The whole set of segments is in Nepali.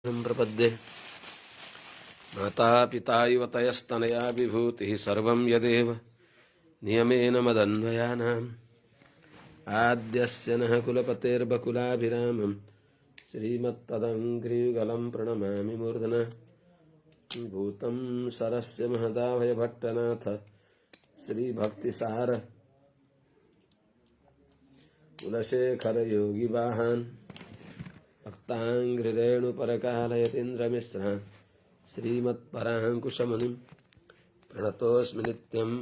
प्रपद्ये माता पिता इव तयस्तनया विभूतिः सर्वं यदेव नियमेन मदन्वयानाम् आद्यस्य नः कुलपतेर्बकुलाभिरामं श्रीमत्तदङ्घ्रियुगलं प्रणमामि मूर्धना भूतं सरस्य महदाभयभट्टनाथ श्रीभक्तिसार कुलशेखरयोगिवाहान् भक्ताङ्घ्रिरेणुपरकालयतीन्द्रमिश्रान् श्रीमत्पराङ्कुशमुनिं प्रणतोऽस्मि नित्यम्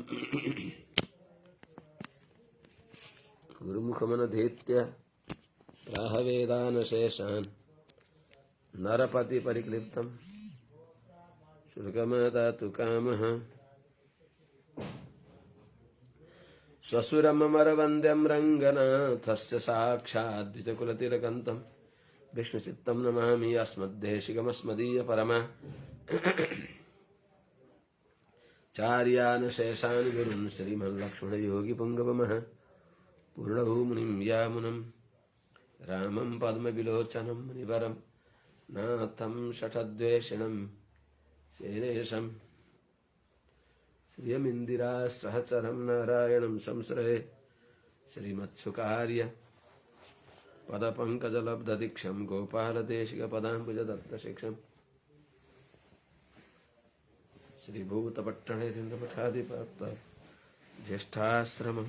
गुरुमुखमनधीत्य प्राहवेदानशेषान् नरपतिपरिक्लिप्तं शुल्कमादातु कामः स्वसुरममरवन्द्यं रङ्गनाथस्य साक्षाद्विजकुलतिलकन्तं विष्णुचित्तं नमामि अस्मद्देशिकमस्मदीयपरमा चार्यानशेषान् गुरून् श्रीमल्लक्ष्मणयोगिपुङ्गवमः पूर्णभूमुनिं यामुनं रामं पद्मविलोचनं मुनिवरं नाथं शठद्वेषिणं शेषं श्रियमिन्दिरा सहचरं नारायणं संश्रये श्रीमत्सुकार्य पदपङ्कजलब्धदीक्षं गोपालदेशिकपदाम्बुजदत्तशिक्षं श्रीभूतपट्टणेन्द्रपठाधिप्राप्त ज्येष्ठाश्रमं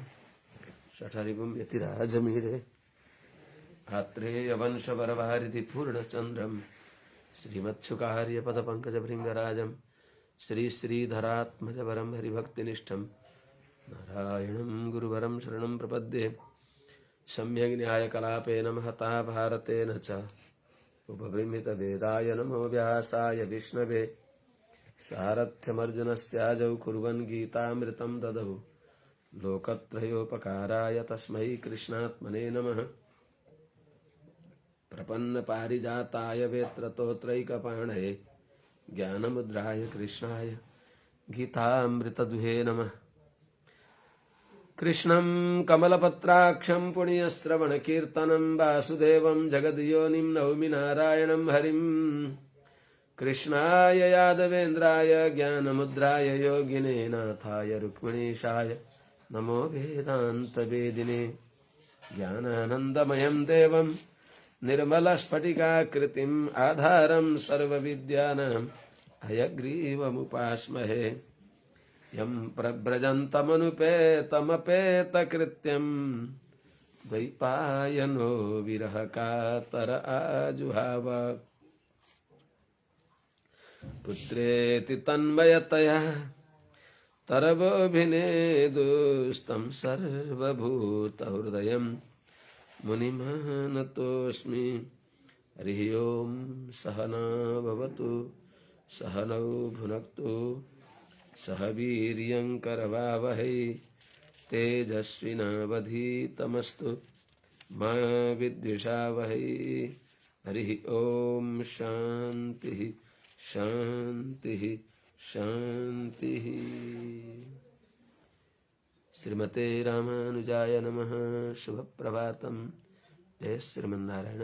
शठरिपुं यतिराजमीडे आत्रेयवंशवरवारिधि पूर्णचन्द्रं श्रीमत्सुकार्यपदपङ्कजभृङ्गराजं श्रीश्रीधरात्मजवरं हरिभक्तिनिष्ठं नारायणं गुरुवरं शरणं प्रपद्ये सम्यग् न्यायकलापेन महता भारतेन च उपबृंहितवेदाय नमो व्यासाय विष्णवे सारथ्यमर्जुनस्याजौ कुर्वन् गीतामृतं ददौ लोकत्रयोपकाराय तस्मै कृष्णात्मने नमः प्रपन्नपारिजाताय वेत्रतोत्रैकपाणये ज्ञानमुद्राय कृष्णाय गीतामृतदुहे नमः कृष्णं कमलपत्राक्षं पुण्यश्रवणकीर्तनं वासुदेवं जगद्योनिं नौमि नारायणं हरिं कृष्णाय यादवेन्द्राय ज्ञानमुद्राय योगिने नाथाय रुक्मिणीशाय नमो वेदान्तवेदिने ज्ञानानन्दमयं देवं निर्मलस्फटिकाकृतिम् आधारं सर्वविद्यानां हयग्रीवमुपास्महे यं प्रव्रजन्तमनुपेतमपेतकृत्यं द्वैपायनो विरहकातर आजुहाव पुत्रेति तन्मयतया तरवोऽभिनेदुस्तं सर्वभूतहृदयं मुनिमानतोऽस्मि हरिः ओं सहना भवतु सहनौ भुनक्तु सह वीर्यं करवावहै तेजस्विनावधीतमस्तु मा विद्विषावहै हरिः ओं शान्तिः शान्तिः शान्तिः। श्रीमते रामानुजाय नमः। शुभप्रभातं। जय श्रीमन्नारायण।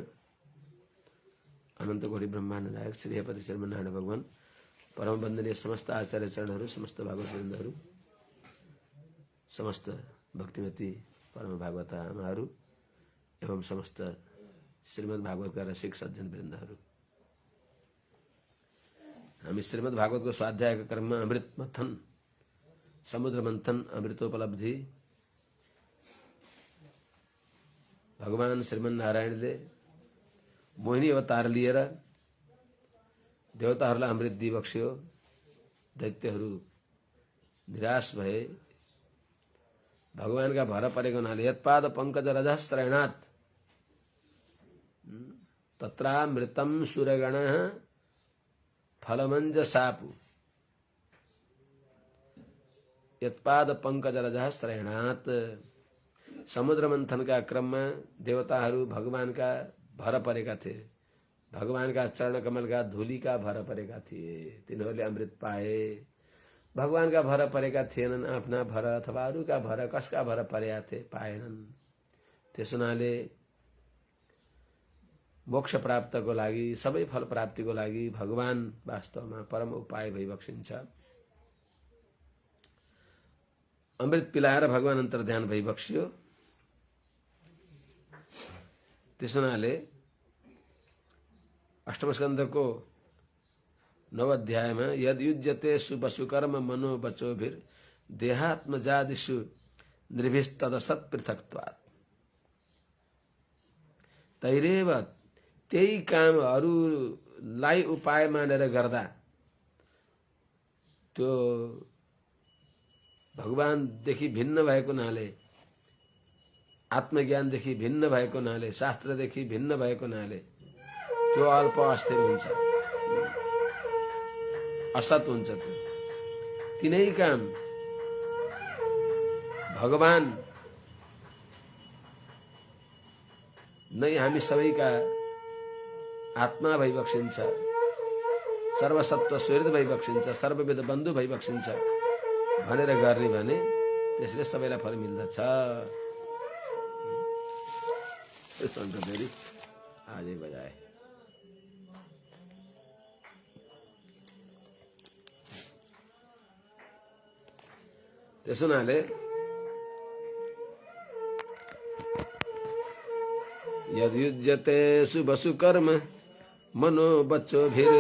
अनंतकोटि ब्रह्मांड नायक श्रीपति श्रीमन्नारायण भगवान परम वंदनीय समस्त आचार्य चरणहरू, समस्त भागवत वृन्दहरू, समस्त भक्तिमती परम भागवत आमाहरू एवं समस्त श्रीमद् भागवतका रसिक सज्जन वृन्दहरू, हामी श्रीमद् भागवतको स्वाध्यायका क्रममा अमृत मथन, समुद्र मन्थन, अमृतोपलब्धि भगवान श्रीमन्नारायणले मोहिनी अवतार लिएर देवताहरूलाई अमृत दिइबक्स्यो। दैत्यहरू निराश भए। भगवानका भर परेको हुनाले यत्पाद पंकज रजस्त्रयणात् तत्रामृतं सुरगणः फलमञ्जसापु। यत्पाद पंकज रजस्त्रयणात् समुद्र मन्थनका क्रममा देवताहरू भगवानका भर परेका थिए। भगवानका चरण कमलका धूलिका भर परेका थिए। तिनीहरूले अमृत पाए। भगवानका भर परेका थिएनन्। आफ्ना भर अथवा अरूका भर कसका भर परेका थिए पाएनन्। त्यस हुनाले मोक्ष प्राप्तको लागि सबै फल प्राप्तिको लागि भगवान वास्तवमा परम उपाय भइबक्सिन्छ। अमृत पिलाएर भगवान अन्तर्ध्यान भइबक्सियो। त्यस हुनाले अष्टम स्कन्धको 9 अध्यायमा यद युज्यते सुवसुकर्म मनो बचोभिर देहात्मजादिषु निर्भिस्तदसत् पृथक्त्वात्। तैरेव त्यही कामहरूलाई उपाय मानेर गर्दा त्यो भगवानदेखि भिन्न भएको हुनाले, आत्मज्ञानदेखि भिन्न भएको हुनाले, शास्त्रदेखि भिन्न भएको हुनाले त्यो अल्प अस्थिर हुन्छ, असत हुन्छ। त्यो तिनै काम भगवान नै हामी सबैका आत्मा भइबक्सिन्छ, सर्वसत्व सुहृद भइबक्सिन्छ, सर्वविध बन्धु भइबक्सिन्छ भनेर गर्ने भने त्यसले सबैलाई फल मिल्दछ। फेरि आजै बजाए। त्यस हुनाले यद युज्यते सुवसुकर्म मनो बच्चोभिर।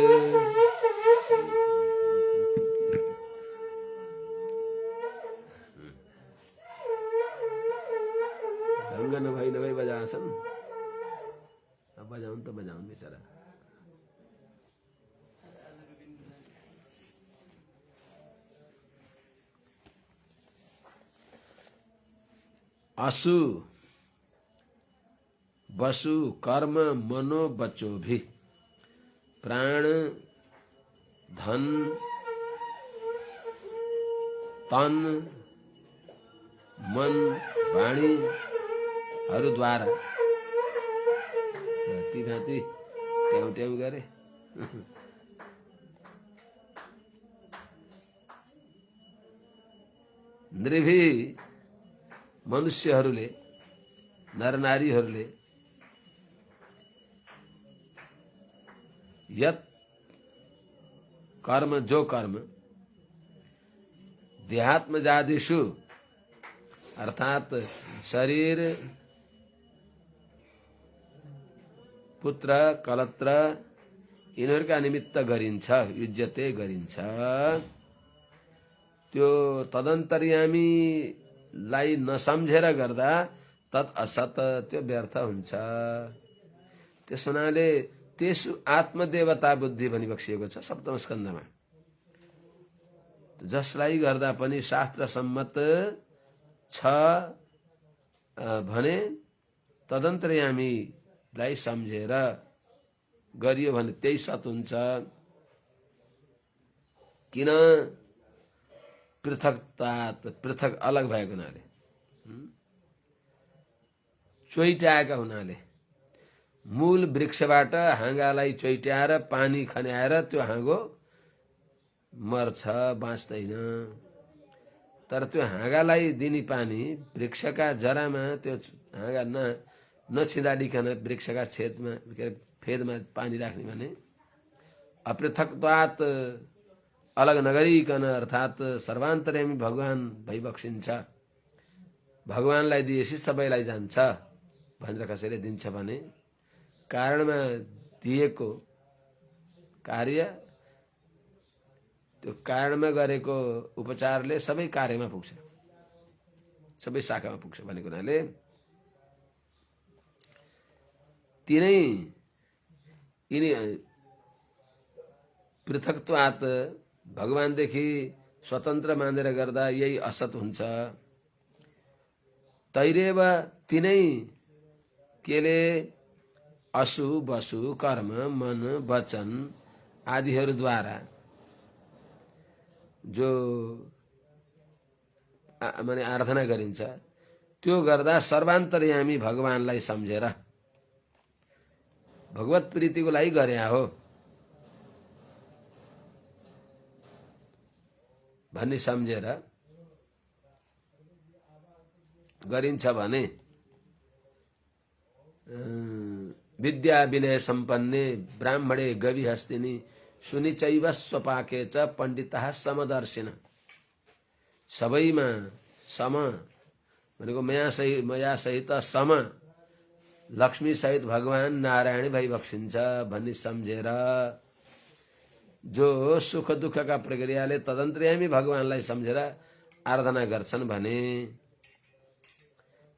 ढंग नभई बजासन। अब बजाउन त बजाउन बेचारा। असु वसु कर्म मनो बचो भी। प्राण धन तन मन वाणीहरूद्वारा भाँति भाँति ट्याउ ट्याउ गरे। नृभी मनुष्यहरूले, नरनारीहरूले यत कर्म, जो कर्म देहात्मजादिषु अर्थात शरीर, पुत्र, कलत्र यिनीहरूका निमित्त गरिन्छ, युज्यते गरिन्छ, त्यो तदन्तर्यामीलाई नसम्झेर गर्दा तत् असत, त्यो व्यर्थ हुन्छ। त्यस हुनाले त्यसु आत्मदेवता बुद्धि भनी बक्सिएको छ सप्तम स्कन्धमा। जसलाई गर्दा पनि शास्त्र सम्मत छ भने तदन्तर्यामीलाई सम्झेर गरियो भने त्यही सत हुन्छ। किन? पृथकता, पृथक अलग भएको हुनाले, चोइटाएका हुनाले। मूल वृक्षबाट हाँगालाई चोइट्याएर पानी खन्याएर त्यो हाँगो मर्छ, बाँच्दैन। तर त्यो हाँगालाई दिने पानी वृक्षका जरामा त्यो हाँगा नछिँदाडिकन वृक्षका छेदमा फेदमा पानी राख्ने भने अपृथकत्वात्, अलग नगरिकन, अर्थात् सर्वान्तर्यामी भगवान भइबक्सिन्छ। भगवानलाई दिएपछि सबैलाई जान्छ भनेर कसैले दिन्छ भने कारणमा दिएको कार्य, त्यो कारणमा गरेको उपचारले सबै कार्यमा पुग्छ, सबै शाखामा पुग्छ भनेको हुनाले तिनै यिनी पृथकत्वात् भगवानदेखि स्वतन्त्र मानेर गर्दा यही असत हुन्छ। तैरेव तिनै केले असु वसु कर्म मन वचन आदिहरूद्वारा जो माने आराधना गरिन्छ त्यो गर्दा सर्वान्तर्यामी भगवानलाई सम्झेर भगवत प्रीतिको लागि गरे हो भन्ने सम्झेर गरिन्छ भने विद्या विनय सम्पन्ने ब्राह्मणे गवि हस्तिनी सुनिचैव स्वपाके च पण्डितः समदर्शिन। सबैमा सम भनेको मया सहित सम लक्ष्मी सहित भगवान नारायण भइबक्सिन्छ भन्ने सम्झेर जो सुख दुःखका प्रक्रियाले तदन्तर्यामी भगवानलाई सम्झेर आराधना गर्छन् भने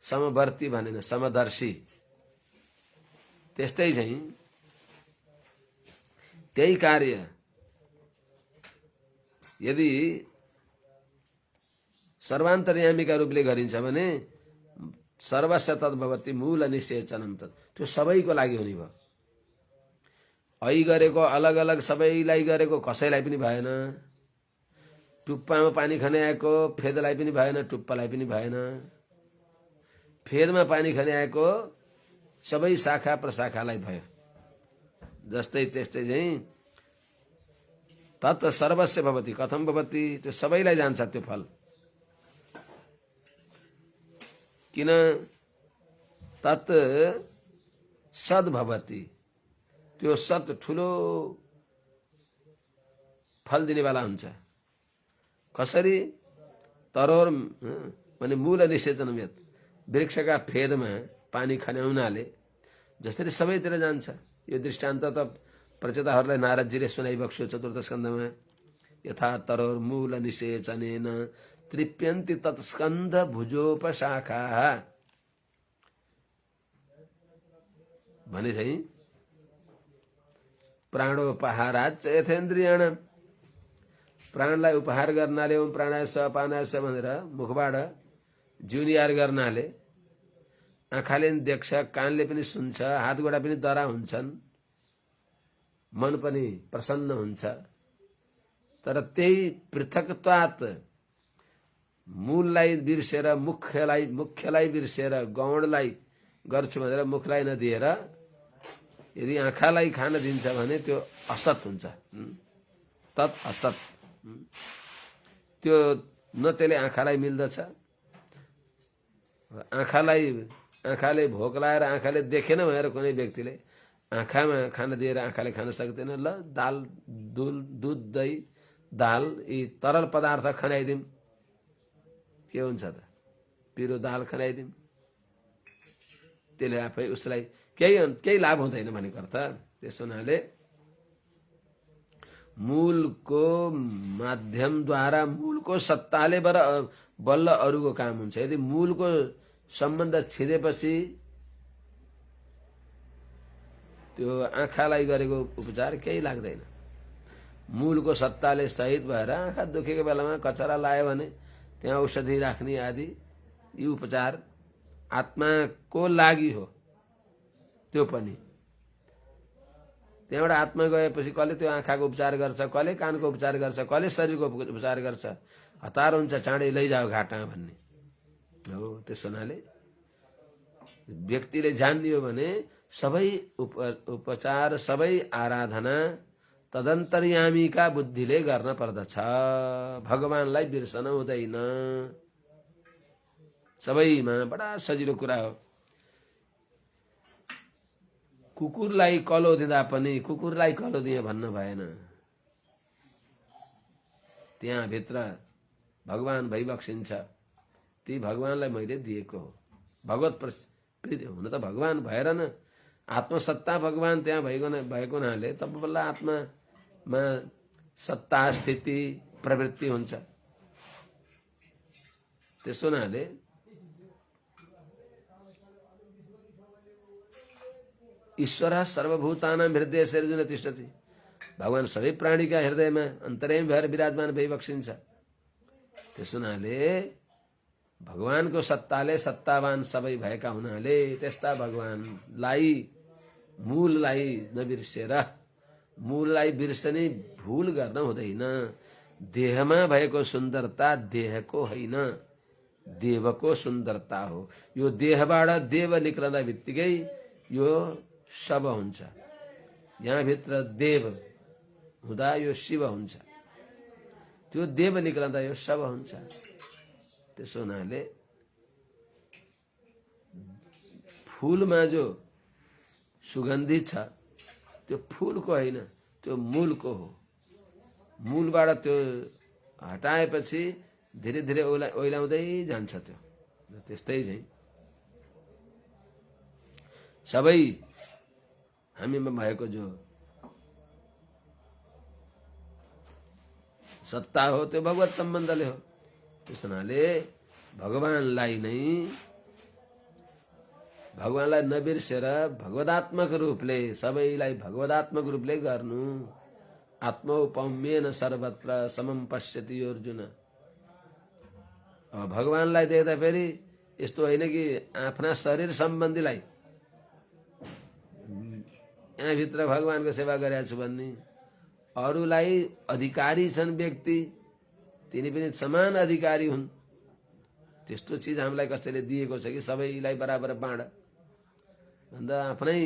समवर्ती भनेन समदर्शी। त्यस्तै चाहिँ त्यही कार्य यदि सर्वान्तर्यामीका रूपले गरिन्छ भने सर्वस्य तद्भवति मूल निषेचनम तत्, त्यो सबैको लागि हुने भयो। ऐ गरेको अलग अलग सबैलाई गरेको कसैलाई पनि भएन। टुप्पामा पानी खाने आएको फेदलाई पनि भएन, टुप्पालाई पनि भएन। फेदमा पानी खाने आएको सबै शाखा प्रशाखालाई भयो। जस्तै त्यस्तै चाहिँ तत् सर्वस्य भवति कथम भवति, त्यो सबैलाई जान्छ त्यो फल। किन तत् सद् भवति, त्यो सत् ठुलो फल दिनेवाला हुन्छ। कसरी तरोर माने मूल निषेचनम यत्, वृक्षका फेदमा पानी खन्याउनाले जसरी सबैतिर जान्छ। यो दृष्टान्त त प्रचेताहरूलाई नारदजीले सुनाइबक्स्यो चतुर्थ स्कन्धमा। यथा तरोर मूल निषेचनेन तृप्यन्ति तत्स्कन्ध भुजोपशाखाः भने चाहिँ प्राणोपहाराच्च यथेन्द्रियाण, प्राणलाई उपहार गर्नाले ओम प्राणाय स पानाय स भनेर मुखबाट जुनियार गर्नाले आँखाले पनि देख्छ, कानले पनि सुन्छ, हात गोडा पनि दरा हुन्छन्, मन पनि प्रसन्न हुन्छ। तर त्यही पृथकत्वात् मूललाई बिर्सेर मुख्यलाई बिर्सेर गौणलाई गर्छु भनेर मुखलाई नदिएर यदि आँखालाई खान दिन्छ भने त्यो असत हुन्छ। तत् असत, त्यो न त्यसले आँखालाई मिल्दछ। आँखाले भोक लाएर आँखाले देखेन भनेर कुनै व्यक्तिले आँखामा खान दिएर आँखाले खान सक्दैन। ल दाल दुध दही दाल यी तरल पदार्थ खनाइदिउँ, के हुन्छ त? पिरो दाल खनाइदिउँ, त्यसले आफै उसलाई केही लाभ हुँदैन भनेको अर्थ। त्यस हुनाले मूलको माध्यमद्वारा मूलको सत्ताले बल्ल अरूको काम हुन्छ। यदि मूलको सम्बन्ध छिरेपछि त्यो आँखालाई गरेको उपचार केही लाग्दैन। मूलको सत्ताले सहित भएर आँखा दुखेको बेलामा कचरा लायो भने त्यहाँ औषधि राख्ने आदि यी उपचार आत्माको लागि हो। त्यो पनि त्यहाँबाट आत्मा गएपछि कसले त्यो आँखाको उपचार गर्छ, कसले कानको उपचार गर्छ, कसले शरीरको उपचार गर्छ। हतार हुन्छ चाँडै लैजाऊ घाटामा भन्ने हो। त्यस हुनाले व्यक्तिले जानियो भने सबै उपचार सबै आराधना तदन्तर्यामीका बुद्धिले गर्न पर्दछ। भगवानलाई बिर्सन हुँदैन। सबैमा बडा सजिलो कुरा हो। कुकुरलाई कलो दिँदा पनि कुकुरलाई कलो दिए भन्न भएन। त्यहाँ भित्र भगवान भइबक्सिन्छ। ती भगवानलाई मैले दिएको हो। भगवत प्रीति हुन त भगवान भएर न आत्मसत्ता भगवान त्यहाँ भएको हुनाले तब बल्ल आत्मामा सत्ता स्थिति प्रवृत्ति हुन्छ। त्यसो हुनाले ईश्वर सर्वभूतानां हृदय सर्जुन तिष्ठति, भगवान सबै प्राणीका हृदयमा अन्तर्यामी भएर विराजमान भइबक्सिन्छ। त्यसो हुनाले भगवानको सत्ताले सत्तावान सबै भएका हुनाले त्यस्ता भगवानलाई मूललाई नबिर्सेर, मूललाई बिर्सने भूल गर्न हुँदैन। देहमा भएको सुन्दरता देहको होइन, देवको सुन्दरता हो। यो देहबाट देव निक्लँदा बित्तिकै यो शव हुन्छ। यहाँ भित्र देव हुँदा यो शिव हुन्छ। त्यो देव निक्लँदा यो शव हुन्छ। त्यसो हुनाले फूलमा जो सुगन्धित छ, त्यो फूलको होइन, त्यो मूलको हो। मूलबाट त्यो हटाएपछि धीरे धीरे ओइलाउँदै जान्छ। त्यो त्यस्तै चाहिँ सबै हामीमा भएको जो सत्ता हो त्यो भगवत सम्बन्धले हो। त्यस हुनाले भगवानलाई नबिर्सेर भगवदात्मक रूपले सबैलाई भगवदात्मक रूपले गर्नु। आत्मौपम्येन सर्वत्र समम पश्यति अर्जुन। अब भगवानलाई देख्दा फेरि यस्तो होइन कि आफ्ना शरीर सम्बन्धीलाई यहाँभित्र भगवानको सेवा गरेका छु भन्ने, अरूलाई अधिकारी छन् व्यक्ति, तिनी पनि समान अधिकारी हुन्। त्यस्तो चिज हामीलाई कसैले दिएको छ कि सबैलाई बराबर बाँड भन्दा आफ्नै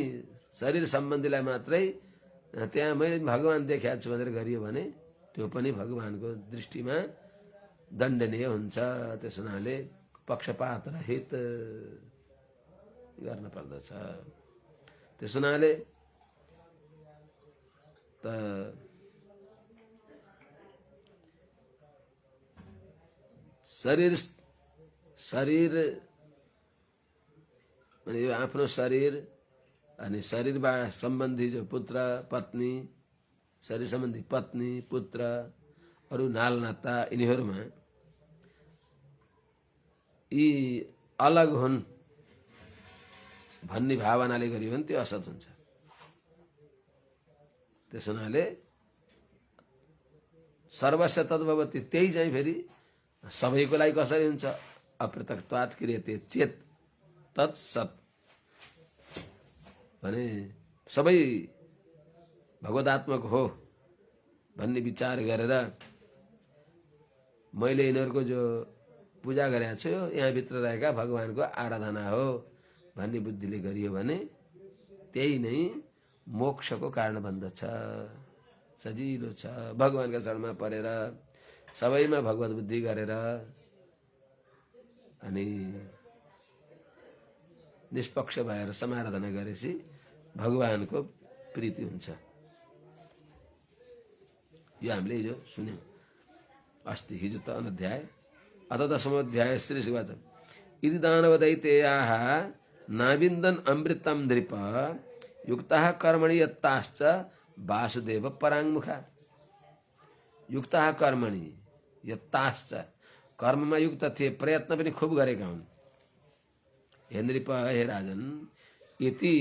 शरीर सम्बन्धीलाई मात्रै त्यहाँ मैले भगवान देखाएको छु भनेर गरियो भने त्यो पनि भगवानको दृष्टिमा दण्डनीय हुन्छ। त्यस हुनाले पक्षपात रहित गर्न पर्दछ। त्यस हुनाले त शरीर अनि यो आफ्नो शरीर अनि शरीर सम्बन्धी जो पुत्र पत्नी, शरीर सम्बन्धी पत्नी पुत्र अरू नालनाता यिनीहरूमा यी अलग हुन् भन्ने भावनाले गरियो भने त्यो असत हुन्छ। त्यस हुनाले सर्वस्य तद्भवति, त्यही चाहिँ फेरि सबैको लागि कसरी हुन्छ? अपृथक्त्वात् क्रियते चेत तत्सत् भने सबै भगवदात्मक हो भन्ने विचार गरेर मैले यिनीहरूको जो पूजा गरेको छु यहाँभित्र रहेका भगवानको आराधना हो भन्ने बुद्धिले गरियो भने त्यही नै मोक्षको कारण बन्दछ। सजिलो छ। भगवानका शरणमा परेर सबैमा भगवत बुद्धि गरेर अनि निष्पक्ष भएर समाराधना गरेपछि भगवानको प्रीति हुन्छ। यो हामीले हिजो सुन्यौं अस्ति, हिजो त अध्याय अथ 10औं अध्याय श्री शिवाच इति दानवदैतेयाः नाविन्दन् अमृतं नृप युक्तः कर्मणि यत्ताश्च वासुदेव पराङ्मुखा। युक्तः कर्मणि यत्ताश्च, कर्ममा युक्त थिए, प्रयत्न पनि खूब गरेका हुन्। हे नृप, हे राजन, यति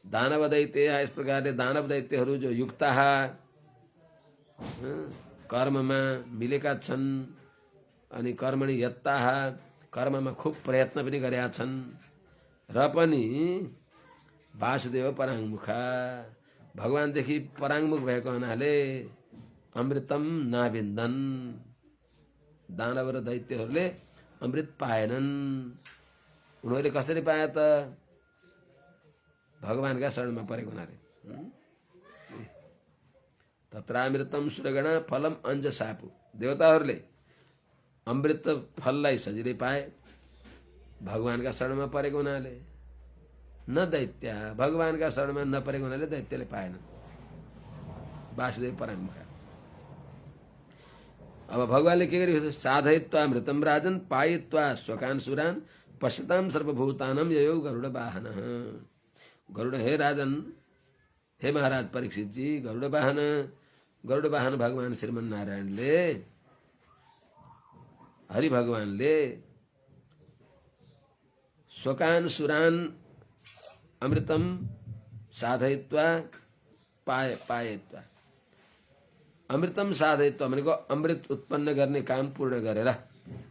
दानव दैत्य, इस प्रकारले दानव दैत्यहरू जो युक्तः कर्ममा मिलेका छन् अनि कर्मणि यत्ताः, कर्ममा खूब प्रयत्न पनि गरेका छन् र पनि वासुदेव पराङ्मुखा, भगवानदेखि पराङ्मुख भएको हुनाले अमृतम नाविन्दन्, दानव र दैत्यहरूले अमृत पाएनन्। उनीहरूले कसरी पाए त? भगवानका शरणमा परेको हुनाले। तत्रामृतम सुरगण फलम अंजसापु, देवताहरूले अमृत फललाई सजिलै पाए भगवानका शरणमा परेको हुनाले। न दैत्य, भगवानका शरणमा नपरेको हुनाले दैत्यले पाएन। वासुदेव पराङ्मुखा। अब भगवानले के गर्यो? साधयित्वा अमृतम राजन पायित्वा स्वकान सुरान पश्यताम सर्वभूतानम ययो गरुड वाहन। गरुड, हे राजन, हे महाराज परीक्षित जी, गरुड वाहन भगवान श्रीमन नारायणले, हरि भगवानले स्वकान सुरान अमृतम साधयित्वा पायित्वा, अमृतम साधयित्वा भनेको अमृत उत्पन्न गर्ने काम पूर्ण गरेर,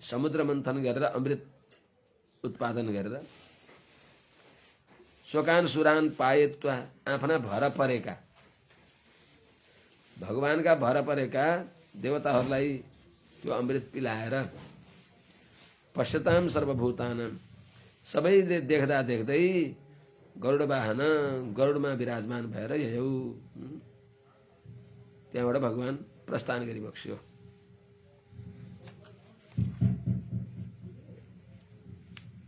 समुद्र मन्थन गरेर अमृत उत्पादन गरेर, स्वकान सुरान पायित्वा, आफ्ना भर परेका, भगवानका भर परेका देवताहरूलाई त्यो अमृत पिलाएर, पश्यताम सर्वभूतानाम, सबैले देख्दा देख्दै गरुड वाहन, गरुडमा विराजमान भएर ययौ, त्यहाँबाट भगवान प्रस्थान गरी बक्स्यो।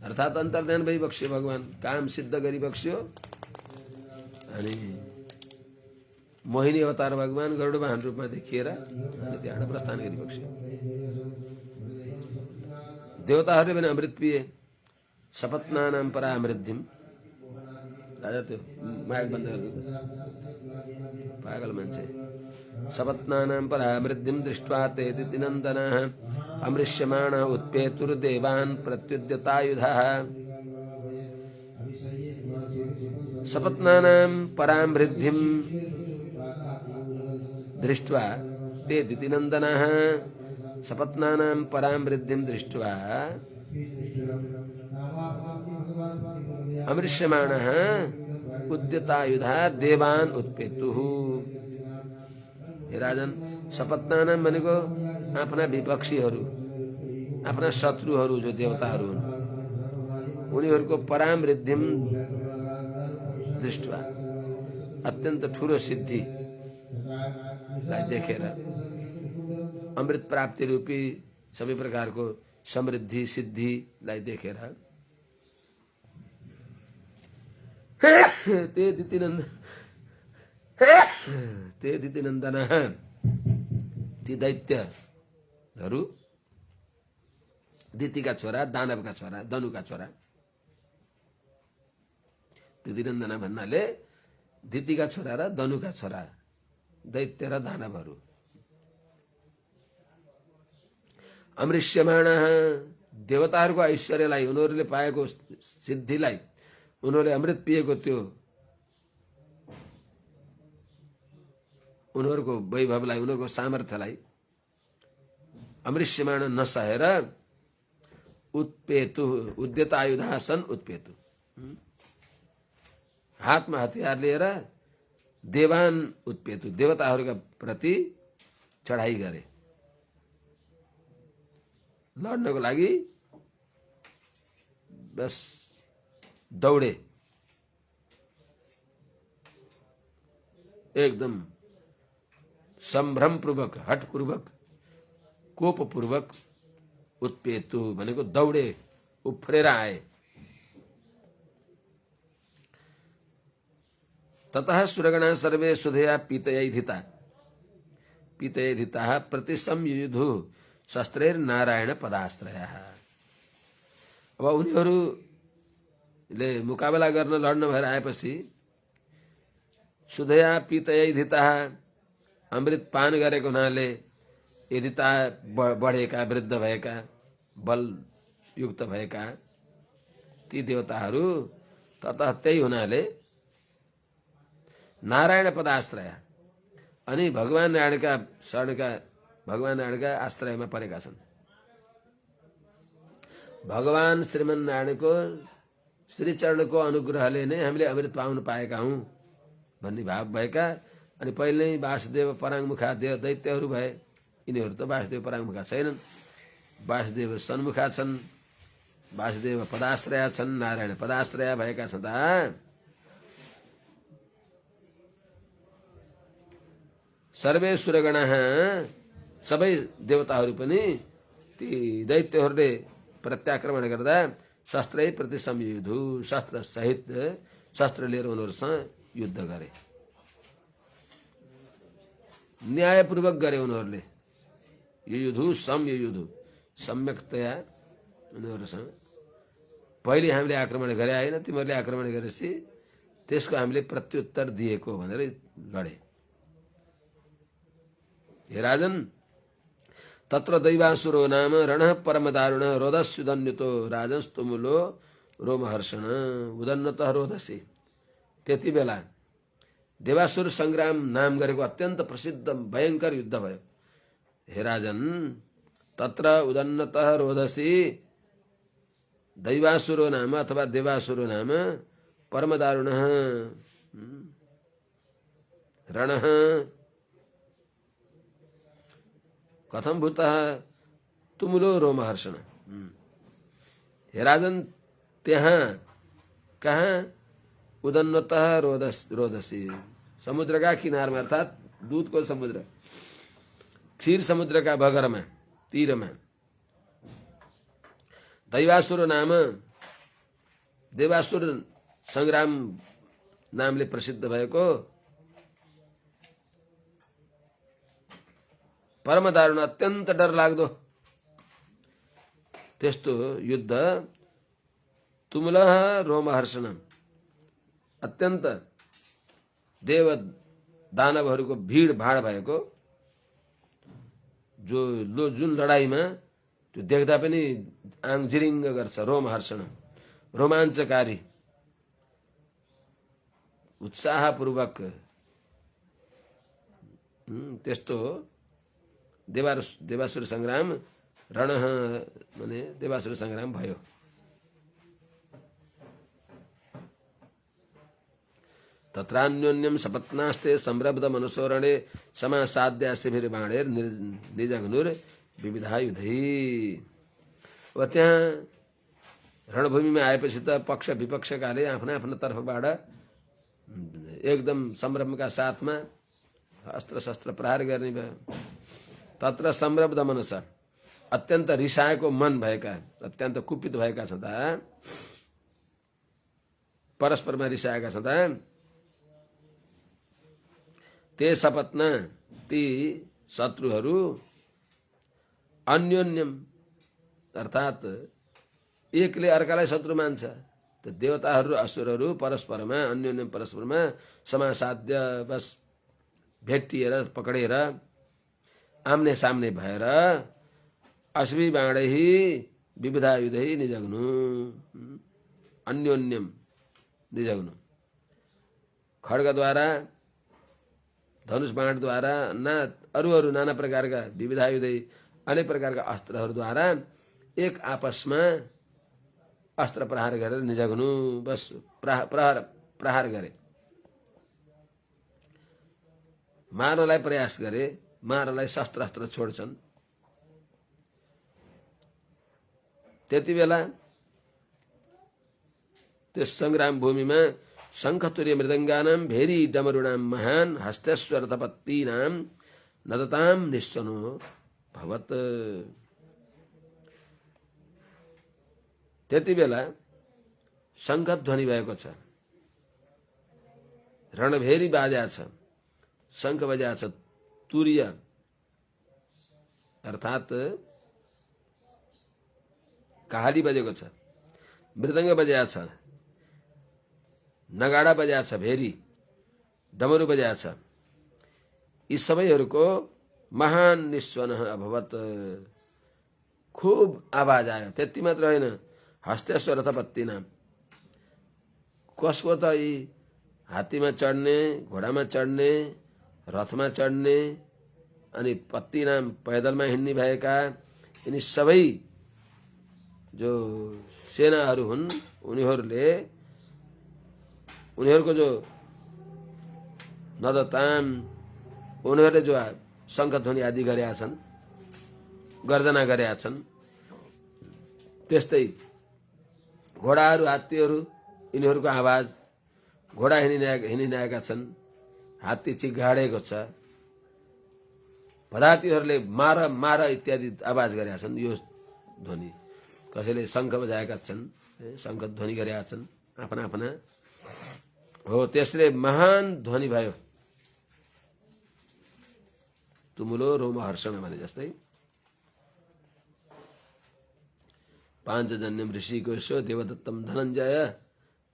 अर्थात अन्तर्धान भई बक्स्यो, भगवान काम सिद्ध गरी बक्स्यो अनि मोहिनी अवतार भगवान गरुड वाहन रूपमा देखिएर अनि त्यहाँबाट प्रस्थान गरिबक्से देवताहरूले पनि अमृत पिए सपत्नानाम परामृद्धिम राजा त्यो माइक बन्द गरिदिनु पागल मान्छे सपत्नानाम परामृद्धिम दृष्ट्वा ते दितिनन्दनः अमृष्यमाणः उत्पेतुर्देवान् प्रत्युद्यतायुधः सपत्नानां परामृद्धिं दृष्ट्वा ते दितिनन्दनः सपत्नानां परामृद्धिं दृष्ट्वा अमृष्यमाणः उद्यतायुधा देवान् उत्पेतुः। हे राजन, सपत्नानाम भनेको आफ्ना विपक्षीहरू, आफ्ना शत्रुहरू जो देवताहरू हुन् उनीहरूको परामृद्धिम दृष्ट्वा अत्यन्त ठुलो सिद्धिलाई देखेर अमृत प्राप्ति रूपी सबै प्रकारको समृद्धि सिद्धिलाई देखेर ते दितिनन्दनः ती दैत्यहरू दितिका छोरा दानवका छोरा दनुका छोरा दितिनन्दन भन्नाले दितिका छोरा र दनुका छोरा दैत्य र दानवहरू अमृष्यमाण देवताहरूको ऐश्वर्यलाई उनीहरूले पाएको सिद्धिलाई उनीहरूले अमृत पिएको त्यो उनीहरूको वैभवलाई उनीहरूको सामर्थ्यलाई अमृष्यमाण नसहेर उत्पेतु उद्यतायुधासन उत्पेतु हातमा हतियार लिएर देवान उत्पेतु देवताहरूका प्रति चढाई गरे लड्नको लागि बस दौडे एकदम सम्भ्रमपूर्वक हठपूर्वक कोपपूर्वक उत्पेतु भनेको दौडे उफ्रेर आए ततः सुरगणा सर्वे सुधया पीतयैधिताः प्रतिसंयुधु शस्त्रैर नारायण पदाश्रयः। अब उनीहरूले मुकाबला गर्न लड्न भएर आएपछि सुधया पीतयैधिताः अमृत पान गरेको हुनाले यदिता बढेका वृद्ध भएका बल युक्त भएका ती देवताहरू ततः त्यही हुनाले नारायण पदाश्रय अनि भगवान नारायणका शरणका भगवान नारायणका आश्रयमा परेका छन्। भगवान श्रीमन नारायणको श्रीचरणको अनुग्रहले नै हामीले अमृत पाउन पाएका हौं भन्ने भाव भएका अनि पहिले वासुदेव पराङमुखा दैत्यहरू भए यिनीहरू त वासुदेव पराङमुखा छैनन् वासुदेव सन्मुखा छन् वासुदेव पदाश्रय छन् नारायण पदाश्रय भएका छँदा सर्वे सुरगणः सबै देवताहरू पनि ती दैत्यहरूले प्रत्याक्रमण गर्दा शस्त्रै प्रति संयुधु शस्त्र सहित शस्त्र लिएर उनीहरूसँग युद्ध गरे न्यायपूर्वक गरे उनीहरूले युयुधु समयुधु सम्यकतया उनीहरूसँग पहिले हामीले आक्रमण गरे होइन तिमीहरूले आक्रमण गरेपछि त्यसको हामीले प्रत्युत्तर दिएको भनेर लडे। हे राजन तत्र दैवासुरो नाम रणः परमदारुण रोदस्युदन्युतो राजस्तुमुलो रोमहर्षण उदन्नतः रोदसी। त्यति बेला देवासुर संग्राम नाम गरेको अत्यन्त प्रसिद्ध भयंकर युद्ध भयो। हे राजन तत्र उदन्नतः रोदसी दैवासुरो नाम अथवा देवासुरो नाम परमदारुणः रणः कथम भूतः तुमुलो रोमहर्षण। हे राजन त्यहाँ कहाँ उदन्नतः रोदसी समुद्रका किनारमा अर्थात दूधको समुद्र क्षीर समुद्रका बगरमा तीरमा दैवासुर नाम देवासुर संग्राम नामले प्रसिद्ध भएको परम दारुण अत्यन्त डरलाग्दो त्यस्तो युद्ध तुमुलः रोमहर्षणम अत्यन्त देव दानवहरूको भिडभाड भएको जुन लडाईँमा त्यो देख्दा पनि आङ जिरिङ्ग गर्छ। रोमहर्षणम रोमाञ्चकारी उत्साहपूर्वक त्यस्तो देवासुर संग्राम रण माने देवासुर संग्राम भयो। तत्रान्योन्यम सपत्नास्ते संरब्ध मनुष्योरणे समासाद्या शिभिर्बाणेर निजघ्नुर विविधायुधै। अब त्यहाँ रणभूमिमा आएपछि त पक्ष विपक्षकाले आफ्ना आफ्ना तर्फबाट एकदम संभ्रमका साथमा अस्त्र शस्त्र प्रहार गर्ने भयो। तत्र संरब्ध मनुष्य अत्यन्त रिसाएको मन भएका अत्यन्त कुपित भएका छँदा परस्परमा रिसाएका छँदा ते सपत्ना ती शत्रुहरू अन्योन्यम अर्थात एकले अर्कालाई शत्रु मान्छ। त देवताहरू असुरहरू परस्परमा अन्योन्यम परस्परमा समासाध्य बस भेटिएर पकडेर आम्ने सामने भएर अश्वी बाणै विविधायुधै निजग्नु अन्योन्यम निजग्नु खड्गद्वारा धनुष बाणद्वारा अरू नाना प्रकारका विविधायुधै अनेक प्रकारका अस्त्रहरूद्वारा एक आपसमा अस्त्र प्रहार गरेर निजग्नु बस प्रहार गरे मार्नलाई प्रयास गरे मार्नलाई शस्त्रास्त्र छोड्छन्। त्यति बेला त्यस संग्राम भूमिमा शङ्खतुर्य मृदङ्गानां भेरी डमरुणां महान हस्तेश्वर तपत्तीनां नदतां निश्चनो भवत। त्यति बेला शङ्खध्वनि भएको छ, रणभेरी बाजा छ, शङ्ख बजा छ, तुर्य अर्थात कहाली बजेको छ, मृदङ्ग बजा छ, नगाडा बजा छ, भेरी डमरू बजा छ। यी सबैहरूको महान निस्वन अभवत खूब आवाज आयो। त्यति मात्र होइन हस्तेश्वर तपत्ती नाम कसको त यी हात्तीमा चढ्ने घोडामा चढ्ने रथमा चढ्ने अनि पत्ती नाम पैदलमा हिँड्ने भएका यिनी सबै जो सेनाहरू हुन् उनीहरूको जो नदताम उनीहरूले जो शङ्खध्वनि आदि गरेका छन् गर्जना गरेका छन् त्यस्तै घोडाहरू हात्तीहरू यिनीहरूको आवाज घोडा हिँडिरहेका छन् हात्ती चिघाडेको छ पदातीहरूले मार मार इत्यादि आवाज गरेका छन्। यो ध्वनि कसैले शङ्ख बजाएका छन् शङ्ख ध्वनि गरेका छन् आफ्ना आफ्ना हो त्यसले महान ध्वनि भयो। तुमुलो रोमहर्षण भने जस्तै पाञ्चजन्यम ऋषिकेशो देवदत्तम धनञ्जय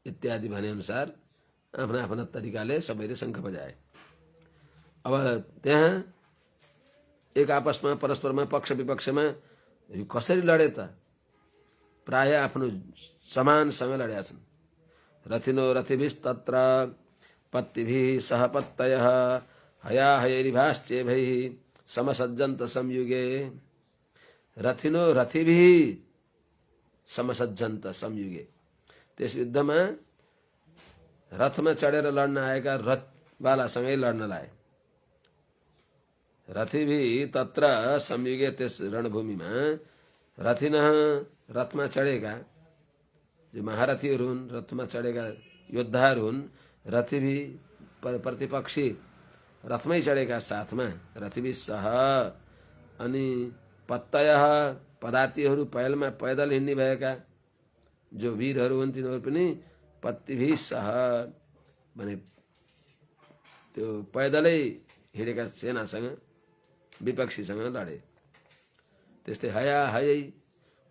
इत्यादि भने अनुसार आफ्ना आफ्ना तरिकाले सबैले शङ्ख बजाए। अब त्यहाँ एक आपसमा परस्परमा पक्ष विपक्षमा कसरी लडे त प्राय आफ्नो समानसँग लडेका छन्। रथिनो रथिभिस्तत्र पत्तिभिः सह पत्तयः हयाहयैरिभाश्चेभैः समसज्जन्त संयुगे। रथिनो रथिभिः समसज्जन्त संयुगे त्यस युद्धमा रथमा चढेर लड्न आएका रथवालासँगै लड्न लाए। रथिभिः तत्र संयुगे त्यस रणभूमिमा रथिनः रथमा चढेका जो महारथीहरू हुन् रथमा चढेका योद्धाहरू हुन् रथिभिः प्रतिपक्षी रथमै चढेका साथमा रथिभिः सह अनि पत्तयः पदातीहरू पैदल हिँड्ने भएका जो वीरहरू हुन् तिनीहरू पनि पत्तिभिः सह भने त्यो पैदलै हिँडेका सेनासँग विपक्षीसँग लडे। त्यस्तै हया हयै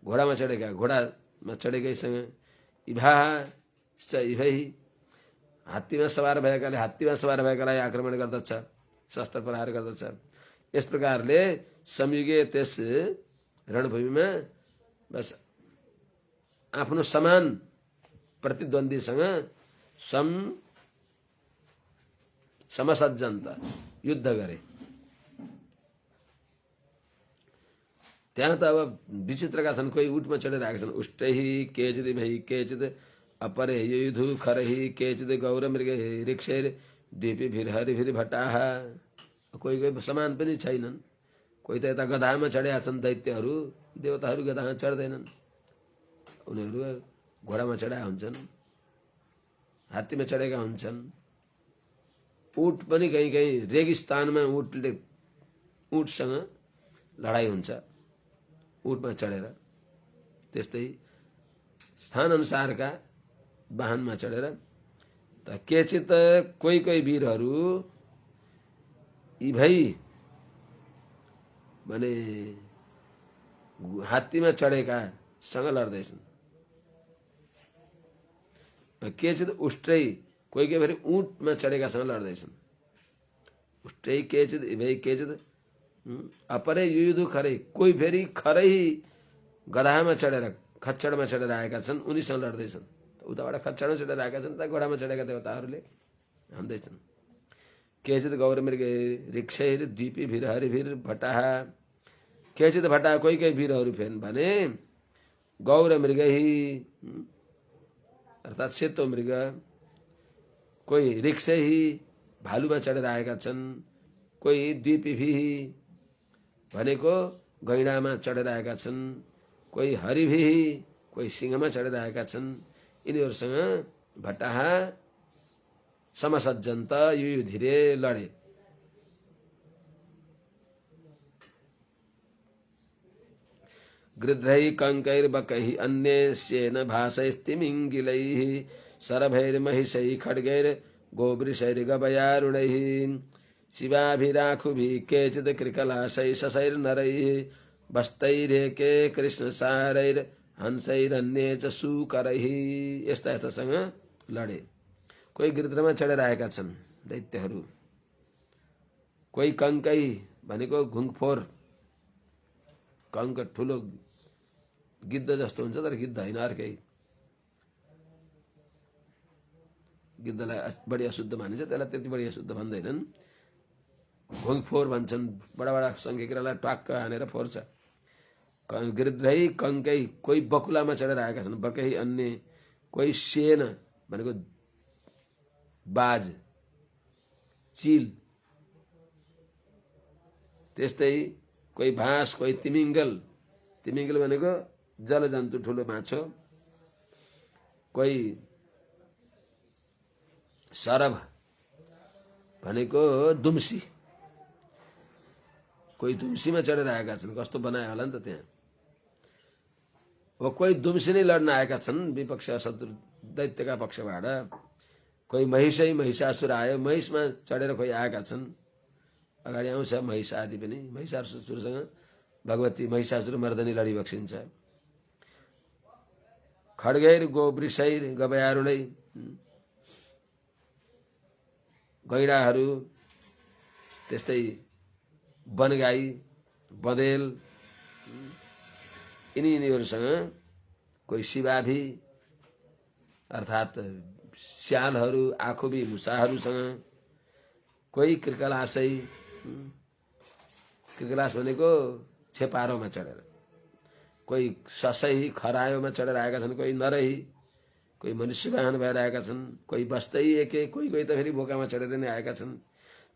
घोडामा चढेका घोडामा चढेकैसँग इभा स इभै हात्तीमा सवार भएकाले हात्तीमा सवार भएकालाई आक्रमण गर्दछ, शस्त्र प्रहार गर्दछ। यस प्रकारले संयुगे त्यस रणभूमिमा बस आफ्नो समान प्रतिद्वन्दीसँग समसज्जन्त युद्ध गरे। त्यहाँ त अब विचित्रका छन्, कोही उठमा चढेर आएका छन्। उष्टैहि केचित् भई केचित् अपरे युधु खरहि केचित् गौर मृग रिक्षैर द्वीपीभिर हरिभिर भटाह। कोही कोही समान पनि छैनन्। कोही त यता गधामा चढेका छन् दैत्यहरू, देवताहरू गधामा चढ्दैनन्, उनीहरू घोडामा चढेका हुन्छन्, हात्तीमा चढेका हुन्छन्। उट पनि कहीँ कहीँ रेगिस्तानमा उटसँग लडाइँ हुन्छ उटमा चढेर। त्यस्तै स्थान अनुसारका वाहनमा चढेर त केचित कोही कोही वीरहरू इभै भने हात्तीमा चढेकासँग लड्दैछन्। केचित उष्ट्रै कोही कोही फेरि ऊँटमा चढेकासँग लड्दैछन्। उष्ट्रै केचित इभै केचित अपरे युधु खरै कोही फेरि खरै गधामा चढेर खच्चडमा चढेर आएका छन्, उनीसँग लड्दैछन्। उताबाट खच्चडमा चढेर आएका छन्, त घोडामा चढेका देवताहरूले हान्दैछन्। केचित गौर मृग रिक्षैर द्वीपी भिर हरिभिर भटाह केचित भटाह कोही कोही वीरहरू फेरि भने गौर मृगही अर्थात् सेतो मृग, कोही रिक्षैही भालुमा चढेर आएका छन्, कोही द्वीपीभि भनेको गैँडामा चढेर आएका छन्, कोही हरिभि कोही सिंहमा चढेर आएका छन्। यिनीहरूसँग भटाह समसज्जन्त युधिरे लडे। गृध्रै कङ्कैर्बकैः अन्येष्येन भासैस्तिमिङ्गिलैः शरभैर्महिषैः खड्गैर् गोवृषैर्गवयारुणैः शिवाभिराखुभिः केचित् कृकलाशैः शशैर्नरैः वस्तैरेके कृष्णसारैर्हंसैरन्ये च सूकरैः। यस्ता यस्तासँग लडे। कोही गिर्द्रमा चढेर आएका छन् दैत्यहरू, कोही कङ्कै भनेको घुङफोर, कङ्क ठुलो गिद्ध जस्तो हुन्छ तर गिद्ध होइन, अर्कै। गिद्धलाई बढी अशुद्ध मानिन्छ, त्यसलाई त्यति बढी अशुद्ध भन्दैनन्। घुङफोर भन्छन्, बडा बडा सङ्घिक्रालाई ट्वाक्क हानेर फोर्छ। गिर्दै कङ्कै कोही बकुलामा चढेर आएका छन्, बकै अन्य कोही सेन भनेको बाज चिल, त्यस्तै कोही भाँस कोही तिमिङ्गल, तिमिङ्गल भनेको जलजन्तु ठुलो माछो, कोही सरभ भनेको दुम्सी, कोही दुम्सीमा चढेर आएका छन्। कस्तो बनायो होला नि त त्यहाँ। अब कोही दुम्सी नै लड्न आएका छन् विपक्ष शत्रु दैत्यका पक्षबाट। कोही महिषै महिषासुर आयो, महिषमा चढेर कोही आएका छन्। अगाडि आउँछ महिष आदि पनि। महिषासुरसँग भगवती महिषासुर मर्दनी लडी बक्सिन्छ। खड्गैर गोवृषैर गवयारुणै गैँडाहरू, त्यस्तै वनगाई बँदेल, यिनीहरूसँग कोही शिवाभि अर्थात् स्यालहरू आँखुबी मुसाहरूसँग, कोही कृकलासै, कृकलास भनेको छेपारोमा चढेर, कोही ससै खरायोमा चढेर आएका छन्, कोही नरही, कोही मनुष्यवाहन भएर आएका छन्, कोही बस्दै एके, कोही कोही त फेरि बोकामा चढेर नै आएका छन्।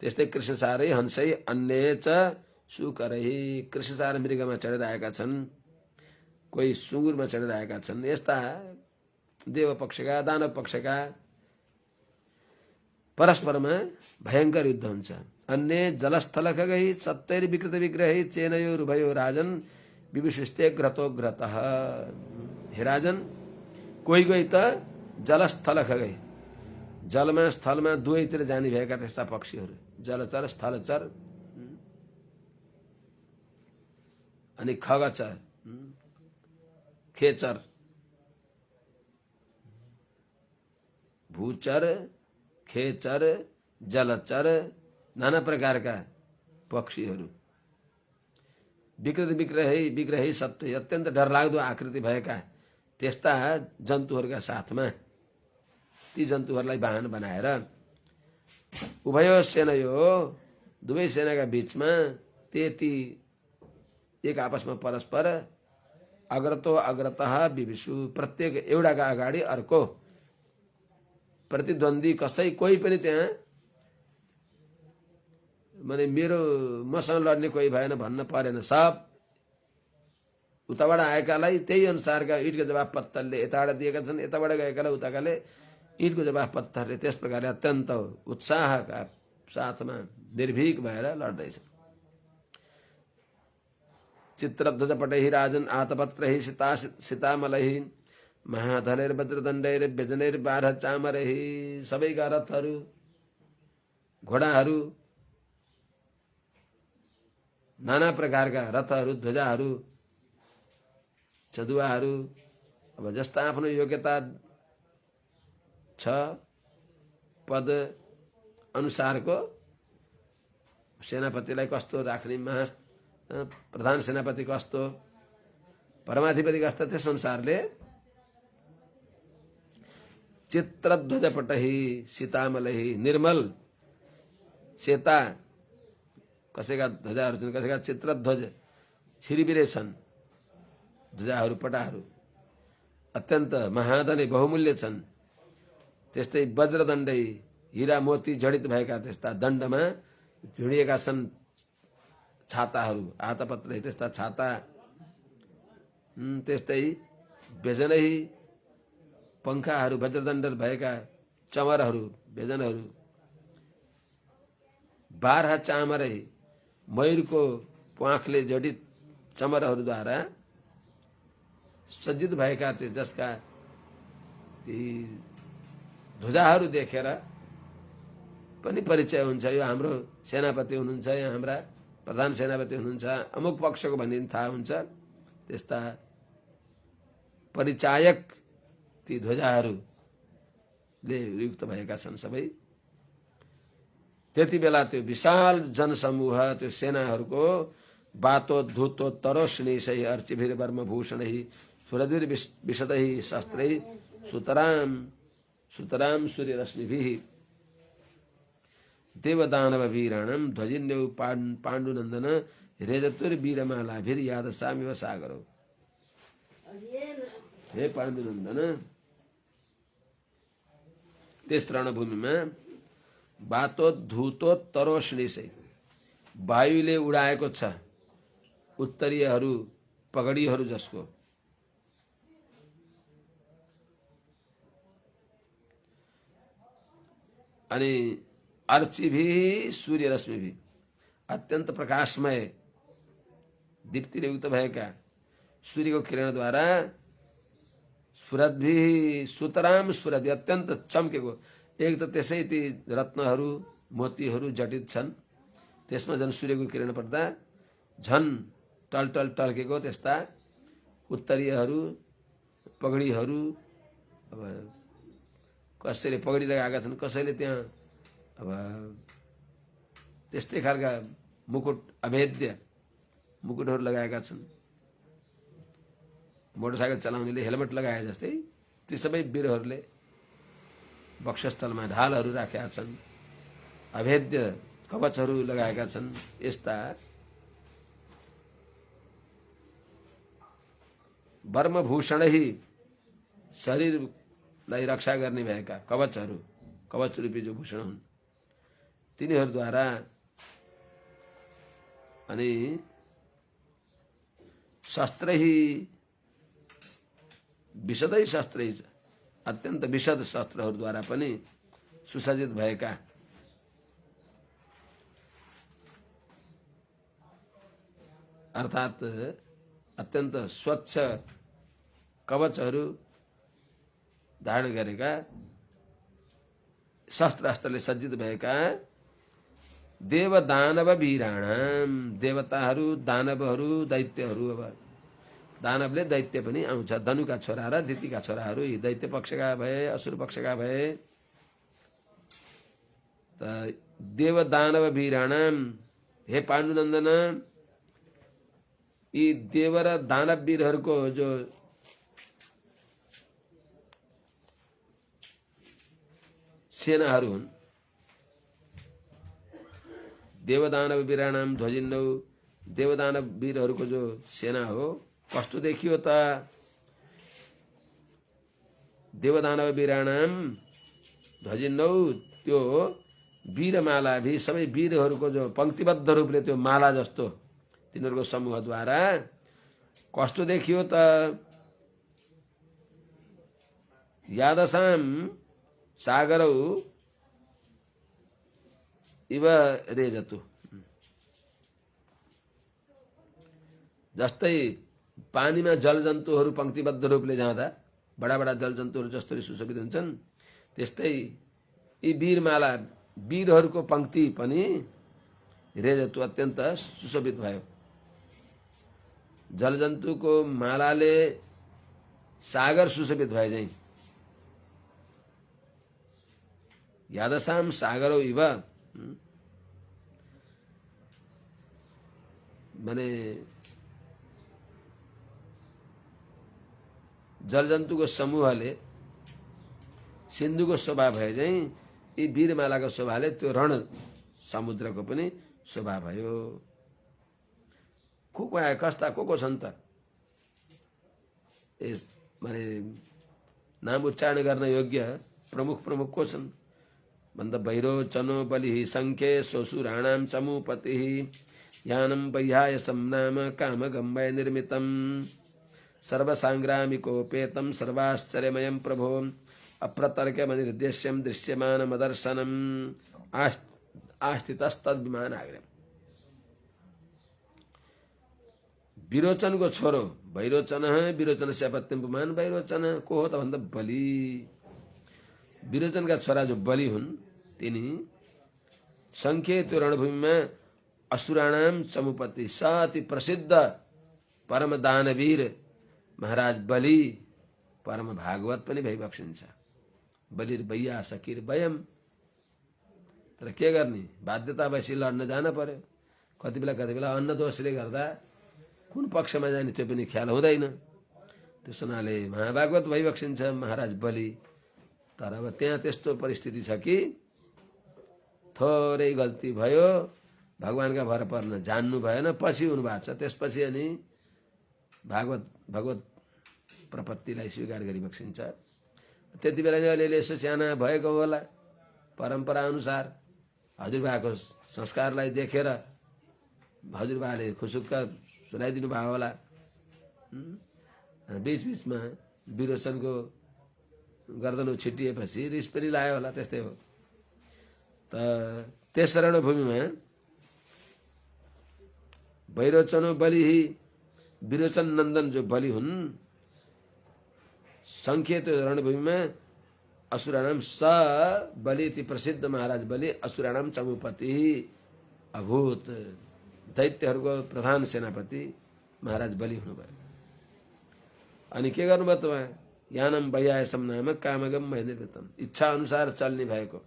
त्यस्तै कृष्णसारै हंसै अन्य च सुकरही कृष्णसार मृगमा चढेर आएका छन्, कोही सुँगुरमा चढेर आएका छन्। यस्ता देव पक्षका दानव पक्षका परस्परमा भयङ्कर युद्ध हुन्छ। अन्य जलस्थल खगै सत्तैर विकृत विग्रहै चेनयोरुभयो राजन विविशिष्टे घ्रतो घ्रतः। हे राजन, कोही कोही त जलस्थल खगै जलमा स्थलमा दुवैतिर जाने भएका त्यस्ता पक्षीहरू, जलचर स्थलचर। अनि खगचर, खेचर, भूचर, खेचर, जलचर, नाना प्रकारका पक्षीहरू। विकृति विग्रही सत्य, अत्यन्त डरलाग्दो आकृति भएका त्यस्ता जन्तुहरूका साथमा ती जन्तुहरूलाई वाहन बनाएर उभयो सेनयो, दुवै सेनाका बीचमा त्यति एक आपसमा परस्पर अग्रतो अग्रतः विविशु, प्रत्येक एउटाका अगाडि अर्को प्रतिद्वन्दी कसै कोही पनि त्यहाँ माने मेरो मसँग लड्ने कोही भएन भन्न परेन। सब उताबाट आएकालाई त्यही अनुसारका इटको जवाफ पत्थरले यताबाट दिएका छन्, यताबाट गएकालाई उताकाले इटको जवाफ पत्थरले, त्यस प्रकारले अत्यन्त उत्साहका साथमा निर्भीक भएर लड्दैछ। चित्रध्वजपटैः राजन् आतपत्रैः सीतामलैः महाधनैर्वज्रदण्डैर्व्यजनैर्बारह चामरैः, सबैका रथहरू, घोडाहरू, नाना प्रकारका रथहरू, ध्वजाहरू, चदुवाहरू, अब जस्ता आफ्नो योग्यता छ पद अनुसारको सेनापतिलाई कस्तो राख्ने, प्रधान सेनापति कस्तो, परमाधिपति कस्तो, त्यस अनुसारले चित्रध्वजपटैः सीतामलैः, निर्मल सेता कसैका ध्वजाहरू छन्, कसैका चित्रध्वज छिरिबिरे छन् ध्वजाहरू, पटाहरू अत्यन्त महादनै बहुमूल्य छन्। त्यस्तै वज्रदण्डै, हीरा मोती जडित भएका त्यस्ता दण्डमा झुडिएका छन् छाताहरू, आतपत्र त्यस्ता छाता। त्यस्तै व्यजनै, पंखाहरू वज्रदण्ड भएका चमरहरू, व्यजनहरू। बारह चामरै, मयूरको प्वाखले जडित चमरहरूद्वारा सज्जित भएका थिए, जसका ती ध्वजाहरू देखेर पनि परिचय हुन्छ यो हाम्रो सेनापति हुनुहुन्छ, यहाँ हाम्रा प्रधान सेनापति हुनुहुन्छ, अमुक पक्षको भन्ने थाहा हुन्छ। त्यस्ता परिचायक ती ध्वजाहरूले युक्त भएका छन् सबै। त्यति बेला त्यो विशाल जनसमूह, त्यो सेनाहरूको बातो धुतो तरोष्णिशै अर्चिभिर वर्मभूषणै सुरधिर विशदै शस्त्रै सुतराम सूर्यरश्मिभिः देवदानव वीराणं ध्वजिन्यौ पाण्डुनन्दन रेजतुर्वीरमालाभिर यादसामिव सागरौ। हे पाण्डुनन्दन, त्यस रणभूमिमा बातो धुतो तरोष्णिशै, वायुले उडाएको छ उत्तरीयहरू, पगडीहरू जसको, अनि अर्चिभी सूर्यरश्मिभी, अत्यन्त प्रकाशमय दीप्तिले युक्त भएका सूर्यको किरणद्वारा, स्फुरद्भी सुतराम स्फुरद्भी, अत्यन्त चम्केको, एक त त्यसै ती रत्नहरू मोतीहरू जटित छन्, त्यसमा झन् सूर्यको किरण पर्दा झन् टलटल टल्केको त्यस्ता उत्तरीयहरू, पगडीहरू। अब कसैले पगडी लगाएका छन्, कसैले त्यहाँ अब त्यस्तै खालका मुकुट, अभेद्य मुकुटहरू लगाएका छन्। मोटरसाइकल चलाउनेले हेलमेट लगाए जस्तै ती सबै वीरहरूले वक्षस्थलमा ढालहरू राखेका छन्, अभेद्य कवचहरू लगाएका छन्। यस्ता वर्मभूषणै, शरीरलाई रक्षा गर्ने भएका कवचहरू, कवच रूपी जो भूषण हुन् तिनीहरूद्वारा, अनि शस्त्रै विशदै शस्त्रै, अत्यन्त विशद शस्त्रहरूद्वारा पनि सुसज्जित भएका अर्थात् अत्यन्त स्वच्छ कवचहरू धारण गरेका शस्त्रास्त्रले सज्जित भएका देव दानव वीराणाम, देवताहरू, दानवहरू, दैत्यहरू। अब दानवले दैत्य पनि आउँछ, धनुका छोरा र दितिका छोराहरू, यी दैत्य पक्षका भए, असुर पक्षका भए। त देव दानव वीराणाम, हे पाण्डुनन्दन, यी देव र दानव वीरहरूको जो सेनाहरू हुन्, देवदानव वीराणाम ध्वजिन्नौ, देवदानव वीरहरूको जो सेना हो कस्तो देखियो त? देवदानव वीराणाम ध्वजिन्नौ, त्यो वीरमाला भी सबै वीरहरूको जो पंक्तिबद्ध रूपले त्यो माला जस्तो तिनीहरूको समूहद्वारा कस्तो देखियो त? यादसाम सागरौ इव रेजतु, जस्तै पानीमा जलजन्तुहरू पंक्तिबद्ध रूपले जाँदा बडा बडा जलजन्तुहरू जसरी सुशोभित हुन्छन्, त्यस्तै यी वीरमाला वीरहरूको पंक्ति पनि रेजतु अत्यन्त सुशोभित भयो। जलजन्तुको मालाले सागर सुशोभित भए झैं। यादसाम सागरौ इव माने जलजन्तुको समूहले सिन्धुको शोभा भए झैं यी वीरमालाको शोभाले त्यो रण समुद्रको पनि शोभा भयो। को आए, कस्ता को छन् त? यस माने नाम उच्चारण गर्न योग्य प्रमुख को छन् भन्दा भैरोचनो बलिः संख्ये सोऽसुराणां चमूपतिः यानं वह्यायसं नाम कामगम्वय निर्मितं सर्वसाङ्ग्रामिकोपेतं सर्वाश्चर्यमयं प्रभो अप्रतर्क्यमनिर्देश्यं दृश्यमानमदर्शनम् आस्थितस्तद्विमानाग्रम्। विरोचन को छोरो भैरोचन है, विरोचन से अपत्यम पुमान भैरोचन को हो त भन्दा बलि। विरोचन का छोरा जो बलि हुन् तिनी संख्ये त्यो रणभूमिमा असुराणाम चमुपति साति प्रसिद्ध परम दानवीर महाराज बलि परम भागवत पनि भइबक्सिन्छ। बलिर बैया सकिर वयम, तर के गर्ने, बाध्यतावशी लड्न जान पर्यो। कति बेला अन्न दोषले गर्दा कुन पक्षमा जाने त्यो पनि ख्याल हुँदैन। त्यस हुनाले महाभागवत भइबक्सिन्छ महाराज बलि। तर अब त्यहाँ त्यस्तो परिस्थिति छ कि थोरै गल्ती भयो, भगवानका भर पर्न जान्नु भएन, पछि हुनु भएको छ। त्यसपछि अनि भगवत प्रपत्तिलाई स्वीकार गरिबक्सिन्छ। त्यति बेला नै अलिअलि यसो साना भएको होला, परम्परा अनुसार हजुरबाको संस्कारलाई देखेर हजुरबाले खुसुक्क सुनाइदिनु भयो होला। बीचमा विरोचनको गर्दन छिटिएपछि रिस पनि लाग्यो होला, त्यस्तै हो। त त्यस रणभूमिमा भैरोचनो बलि, विरोचन नन्दन जो बलि हुन्, संख्येत रणभूमिमा असुराणाम स बलि इति प्रसिद्ध महाराज बलि असुराणाम चमुपति अभूत। दैत्यहरूको प्रधान सेनापति महाराज बलि हुनुभयो। अनि के गर्नुभयो त? यानम वह्यायसम नाम कामगम मय निर्मितम, इच्छा अनुसार चल्ने भएको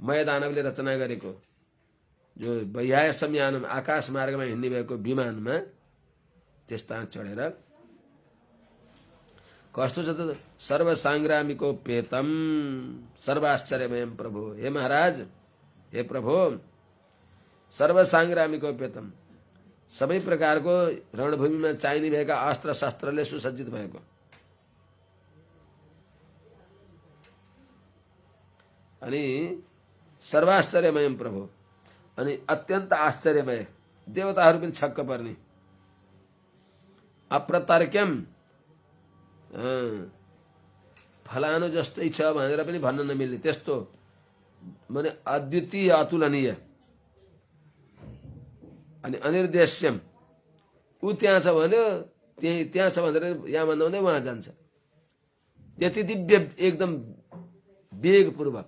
मय दानवले रचना गरेको जो वह्यायसम यानम आकाश मार्गमा हिँड्ने भएको विमानमा त्यस्ता चढेर कस्तो छ त? सर्व साङ्ग्रामिको पेतम सर्वाश्चर्यमयम प्रभु। हे महाराज, हे प्रभु, सर्व साङ्ग्रामिको पेतम, सबै प्रकारको रणभूमिमा चाहिने भएका अस्त्र शस्त्रले सुसज्जित भएको। अनि सर्वाश्चर्यमय प्रभु, अनि अत्यन्त आश्चर्यमय, देवताहरू पनि छक्क पर्ने। अप्रतर्क्यम, फलानु जस्तै छ भनेर पनि भन्न नमिल्ने त्यस्तो, माने अद्वितीय अतुलनीय। अनि अनिर्देश्यम, ऊ त्यहाँ छ भन्यो त्यहाँ छ भनेर यहाँ भन्दा हुँदै उहाँ जान्छ। त्यति दिव्य एकदम वेगपूर्वक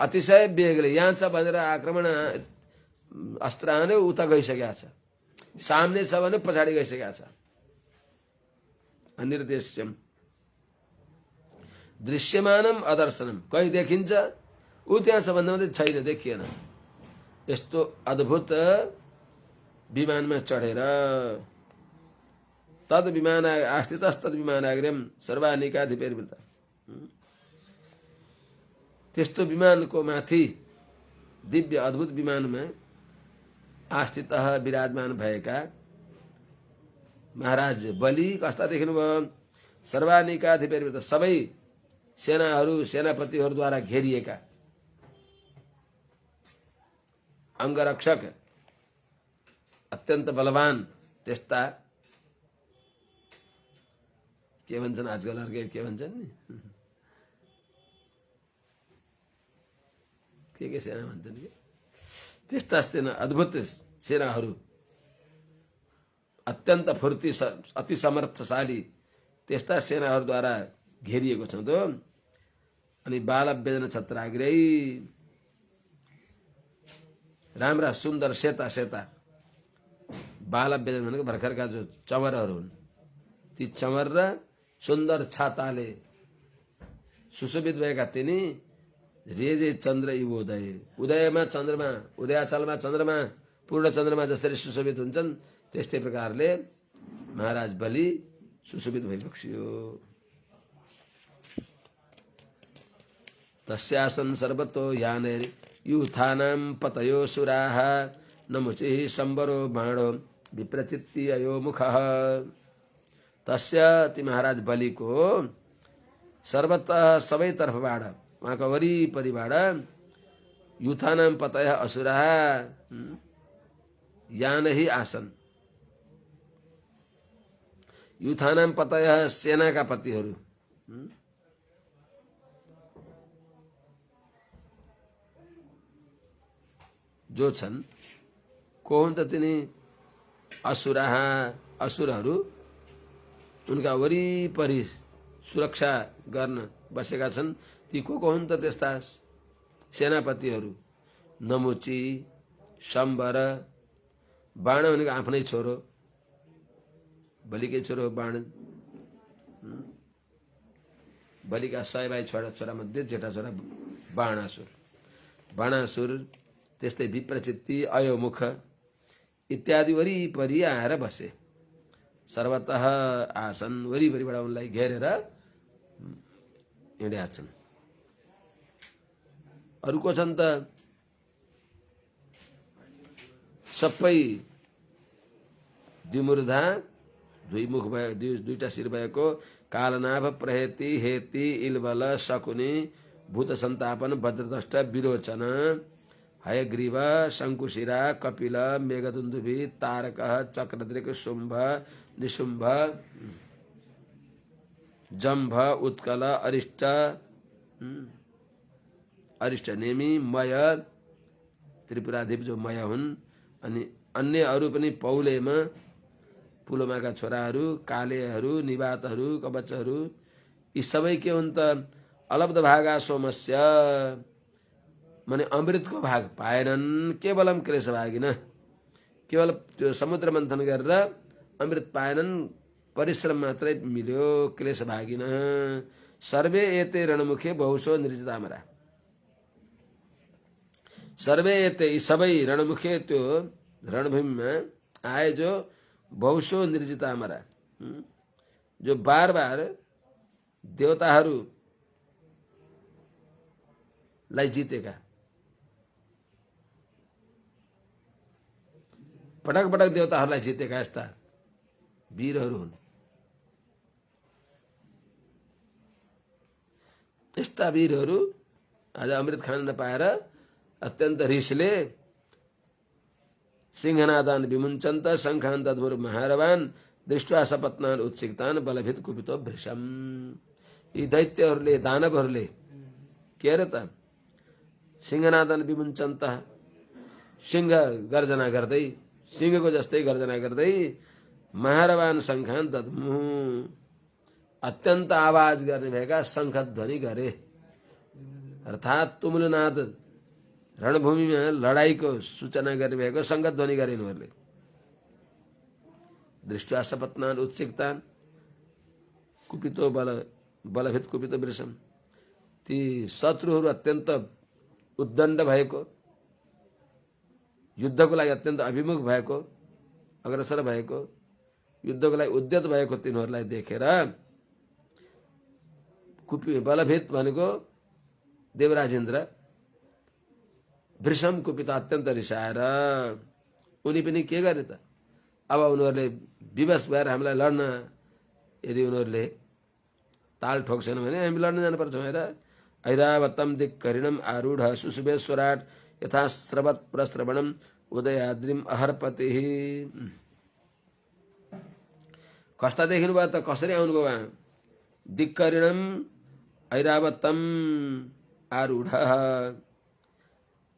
अतिशय बेगले यहाँ छ भनेर आक्रमण अस्त्र हान्यो उता गइसकेको छ, सामने छ भने पछाडि गइसकेको छ। अनिर्देश्यम दृश्यमानम अदर्शनम, कहीँ देखिन्छ ऊ त्यहाँ छ भन्दा छैन, देखिएन। यस्तो अद्भुत विमानमा चढेर तद विमान आस्थितस्तद विमानाग्र्यम सर्वानिकाधिपैर्वृता, त्यस्तो विमानको माथि दिव्य अद्भुत विमानमा आस्थित विराजमान भएका महाराज बलि कस्ता देख्नुभयो? सर्वानिकाधिपैर्वृता, सबै सेनाहरू सेनापतिहरूद्वारा घेरिएका, अंगरक्षक अत्यन्त बलवान, त्यस्ता के भन्छन् आजकल अर्कै के भन्छन् नि, के सेना भन्छन् कि त्यस्ता सेना, अद्भुत सेनाहरू, अत्यन्त फुर्ती अति समर्थशाली त्यस्ता सेनाहरूद्वारा घेरिएको छ त। अनि बालव्यजन छत्राग्रै, राम्रा सुन्दर सेता सेता बालव्यजन भनेको भर्खरका जो चमरहरू हुन्, ती चमर र सुन्दर छाताले सुशोभित भएका तिनी रेजे चन्द्र इव उदय, उदयमा चन्द्रमा, उदयाचलमा चन्द्रमा, पूर्ण चन्द्रमा जसरी सुशोभित हुन्छन् त्यस्तै प्रकारले महाराज बलि सुशोभित भइबक्सियो। तस्यासन सर्वतो यानेर यूथानां पतयो सुराः नमुचिः संवरो बाणो विप्रचित्ति अयो मुखः। तस्य ती महाराज बलिको सर्वतः सबै तर्फबाट, उहाँका वरिपरिबाट युथानाम पतय असुराः यानहि आसन, युथानाम पतय सेनाका पतिहरू, जो छन् को हुन् त तिनी? असुराः, असुरहरू उनका वरिपरि सुरक्षा गर्न बसेका छन्। ती को हुन् त त्यस्ता सेनापतिहरू? नमुची, सम्बर, बाण भनेको आफ्नै छोरो, बलिकै छोरो बाण, बलिका 100 भाइ छोरा मध्ये जेठा छोरा बाणासुर, बाणासुर, त्यस्तै विप्रचित्ति अयोमुख इत्यादि वरिपरि आएर बसे। सर्वतः आसन, वरिपरिबाट उनलाई घेरेर हिँडेका छन्। अरू को छन् त? सबै द्विमुर्धा, दुई मुख भयो, दुईटा शिर भएको, कालनाभ, प्रहेती, हेती, इलबल, शकुनी, भूत सन्तापन, भद्रदष्ट, विरोचन, हयग्रीव, शंकुशिरा, कपिल, मेघदुन्दुभि, तारक, चक्रदृक्, शुम्भ, निशुम्भ, जम्भ, उत्कल, अरिष्ट, अरिष्टनेमी, मय, त्रिपुराधिप जो मय हुन्, अनि अन्य अरू पनि पौलेमा, पुलोमाका छोराहरू, कालेहरू, निवातहरू, कवचहरू, यी सबै के हुन् त? अलब्ध भागा सोमस्य, माने अमृतको भाग पाएनन्। केवलम क्लेश भागिन, केवल त्यो समुद्र मन्थन गरेर अमृत पाएनन्, परिश्रम मात्रै मिल्यो, क्लेश भागिन। सर्वे एते रणमुखे बहुशो निर्जितामरा, सर्वे एते, यी सबै रणमुखे, त्यो रणभूमिमा आए जो बहुशो निर्जितामरा, जो बार बार देवताहरूलाई जितेका, पटक पटक देवताहरूलाई जितेका यस्ता वीरहरू हुन्। यस्ता वीरहरू आज अमृत खान नपाएर अत्यन्त रिसले सिंहनादान विमुञ्चन्त शङ्खान दद्मुर महारवान दृष्ट्वा सपत्नान उत्सिक्तान बलभित कुपितो भृशम। यी दैत्यहरूले, दानवहरूले के अरे त? सिंहनादन विमुञ्चन्त, सिंह गर्जना गर्दै, सिंहको जस्तै गर्जना गर्दै, महारवान शङ्खान दद्मु, अत्यन्त आवाज गर्ने भएका शङ्ख ध्वनि गरे। अर्थात् तुमुलनाद रणभूमिमा लडाईँको सूचना गरिरहेको सङ्गत ध्वनि गरे यिनीहरूले। दृष्ट्वा सपत्नान उत्सिक्तान कुपितो बलभित कुपितो वृषम, ती शत्रुहरू अत्यन्त उद्दण्ड भएको, युद्धको लागि अत्यन्त अभिमुख भएको, अग्रसर भएको, युद्धको लागि उद्यत भएको तिनीहरूलाई देखेर बलभित भनेको देवराज इन्द्र, वृषम कुपित अत्यन्त रिसाएर उनी पनि के गर्ने त, अब उनीहरूले विवश भएर हामीलाई लड्न यदि उनीहरूले ताल ठोक्छन् भने हामी लड्न जानुपर्छ भनेर ऐरावतम दिक्करिणम आरूढ सुशुभेश्वराट यथा स्रवत प्रस्रवणम उदयाद्रिम अहरपति। कस्ता देखिनु भयो त, कसरी आउनुभयो वहाँ? दिक्करिणम ऐरावतम आरूढ,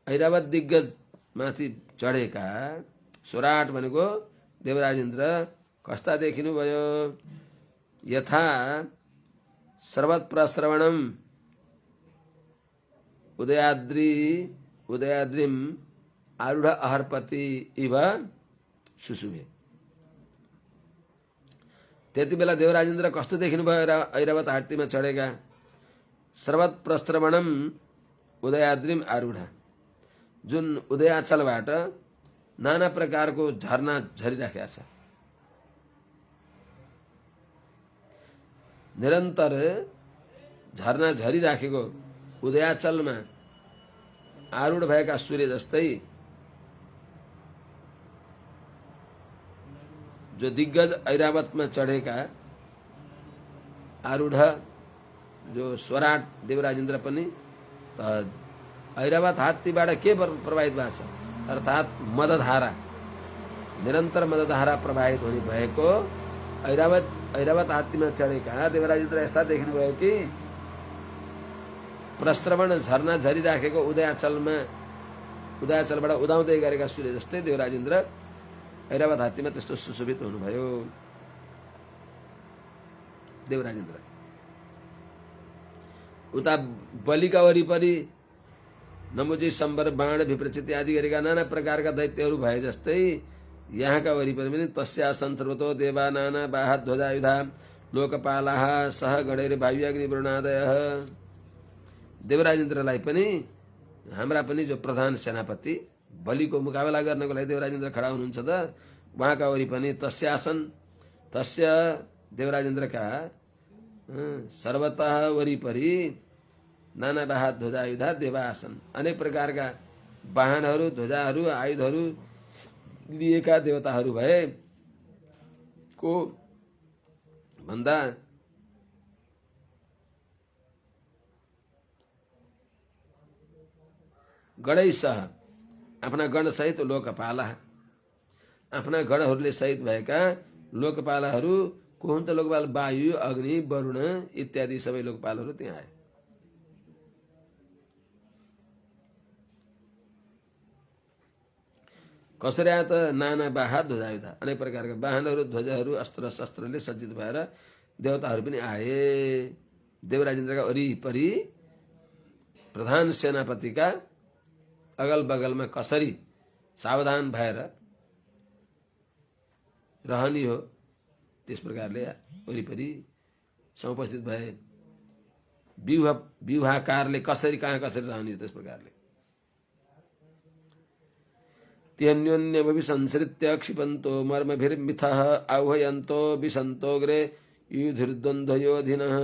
ऐरावत दिग्गज माथि चढेका स्वराट भनेको देवराज इन्द्र कस्ता देखिनु भयो? यथा सर्वत प्रस्रवणम उदयाद्रिम आरूढ अहरपति इव सुशुभे। त्यति बेला देवराज इन्द्र कस्तो देखिनु भयो? ऐरावत हात्तीमा चढेका सर्वत प्रस्रवणम उदयाद्रिम आरूढ, जुन उदयाचलबाट नाना प्रकारको झरना झरिराखेका छ। निरन्तर झरना झरिराखेको उदयाचलमा आरूढ भएका सूर्य जस्तै जो दिग्गज ऐरावतमा चढेका आरूढ जो स्वराट देवराज इन्द्र पनि त ऐरावत हात्तीबाट के प्रवाहित भएको छ? अर्थात् मदधारा, निरन्तर मदधारा प्रवाहित हुने भएको ऐरावत हात्तीमा चढेका देवराज इन्द्र यस्ता देखिनुभयो कि प्रस्रवण झरना झरिराखेको उदयाचलबाट उदाउँदै गरेका सूर्य जस्तै देवराज इन्द्र ऐरावत हात्तीमा त्यस्तो सुशोभित हुनुभयो देवराज इन्द्र। उता बलिका वरिपरि नमुजी सम्बर बाण विप्रचित आदि गरेका नाना प्रकारका दैत्यहरू भए जस्तै यहाँका वरिपरि पनि तस्या सन्तर्वतो देवा नाना बाहा ध्वजायुधा लोकपालाः सह गणेर वायुअग्नि वरुणादयः। देवराज इन्द्रलाई पनि हाम्रा पनि जो प्रधान सेनापति बलिको मुकाबला गर्नको लागि देवराज इन्द्र खडा हुनुहुन्छ त उहाँका वरिपरि तस्यासन, तस्य देवराज इन्द्रका सर्वतः वरिपरि नाना बाहा ध्वजायुधा देवासन, अनेक प्रकारका वाहनहरू, ध्वजाहरू, आयुधहरू लिएका देवताहरू भए को भन्दा गणैसह आफ्ना गणसहित लोकपाला, आफ्ना गणहरूले सहित भएका लोकपालाहरू को हुन् त? लोकपाल वायु, अग्नि, वरुण इत्यादि सबै लोकपालहरू त्यहाँ आए। कसरी आए त? नाना बाहा ध्वजायुधा, अनेक प्रकारका वाहनहरू, ध्वजाहरू, अस्त्र शस्त्रले सज्जित भएर देवताहरू पनि आए। देवराज इन्द्रका वरिपरि प्रधान सेनापतिका अगल बगलमा कसरी सावधान भएर रहनी हो त्यस प्रकारले वरिपरि समुपस्थित भए। व्यूहाकारले कसरी कहाँ कसरी रहनी हो त्यस प्रकारले। त्यन्योन्यमपि संसृत्य क्षिपन्तो मर्मभिर्मिथः आह्वयन्तो विसन्तोग्रे युधिर्द्वन्द्वयोधिनः।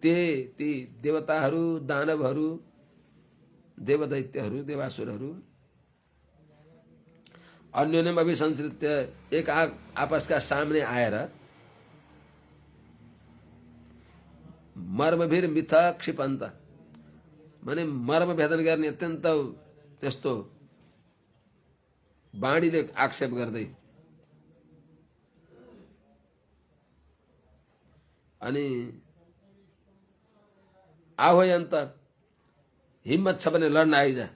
ती देवताहरू, दानवहरू, देवदैत्यहरू, देवासुरहरू अन्योन्यम अभिसंसृत्य एक आपसका सामने आएर मर्मभिर मिथ क्षिपन्त माने मर्म भेदन गर्ने अत्यन्त त्यस्तो बाणीले आक्षेप गर्दै अनि आह्वयन्त हिम्मत छ भने लड्न आइजा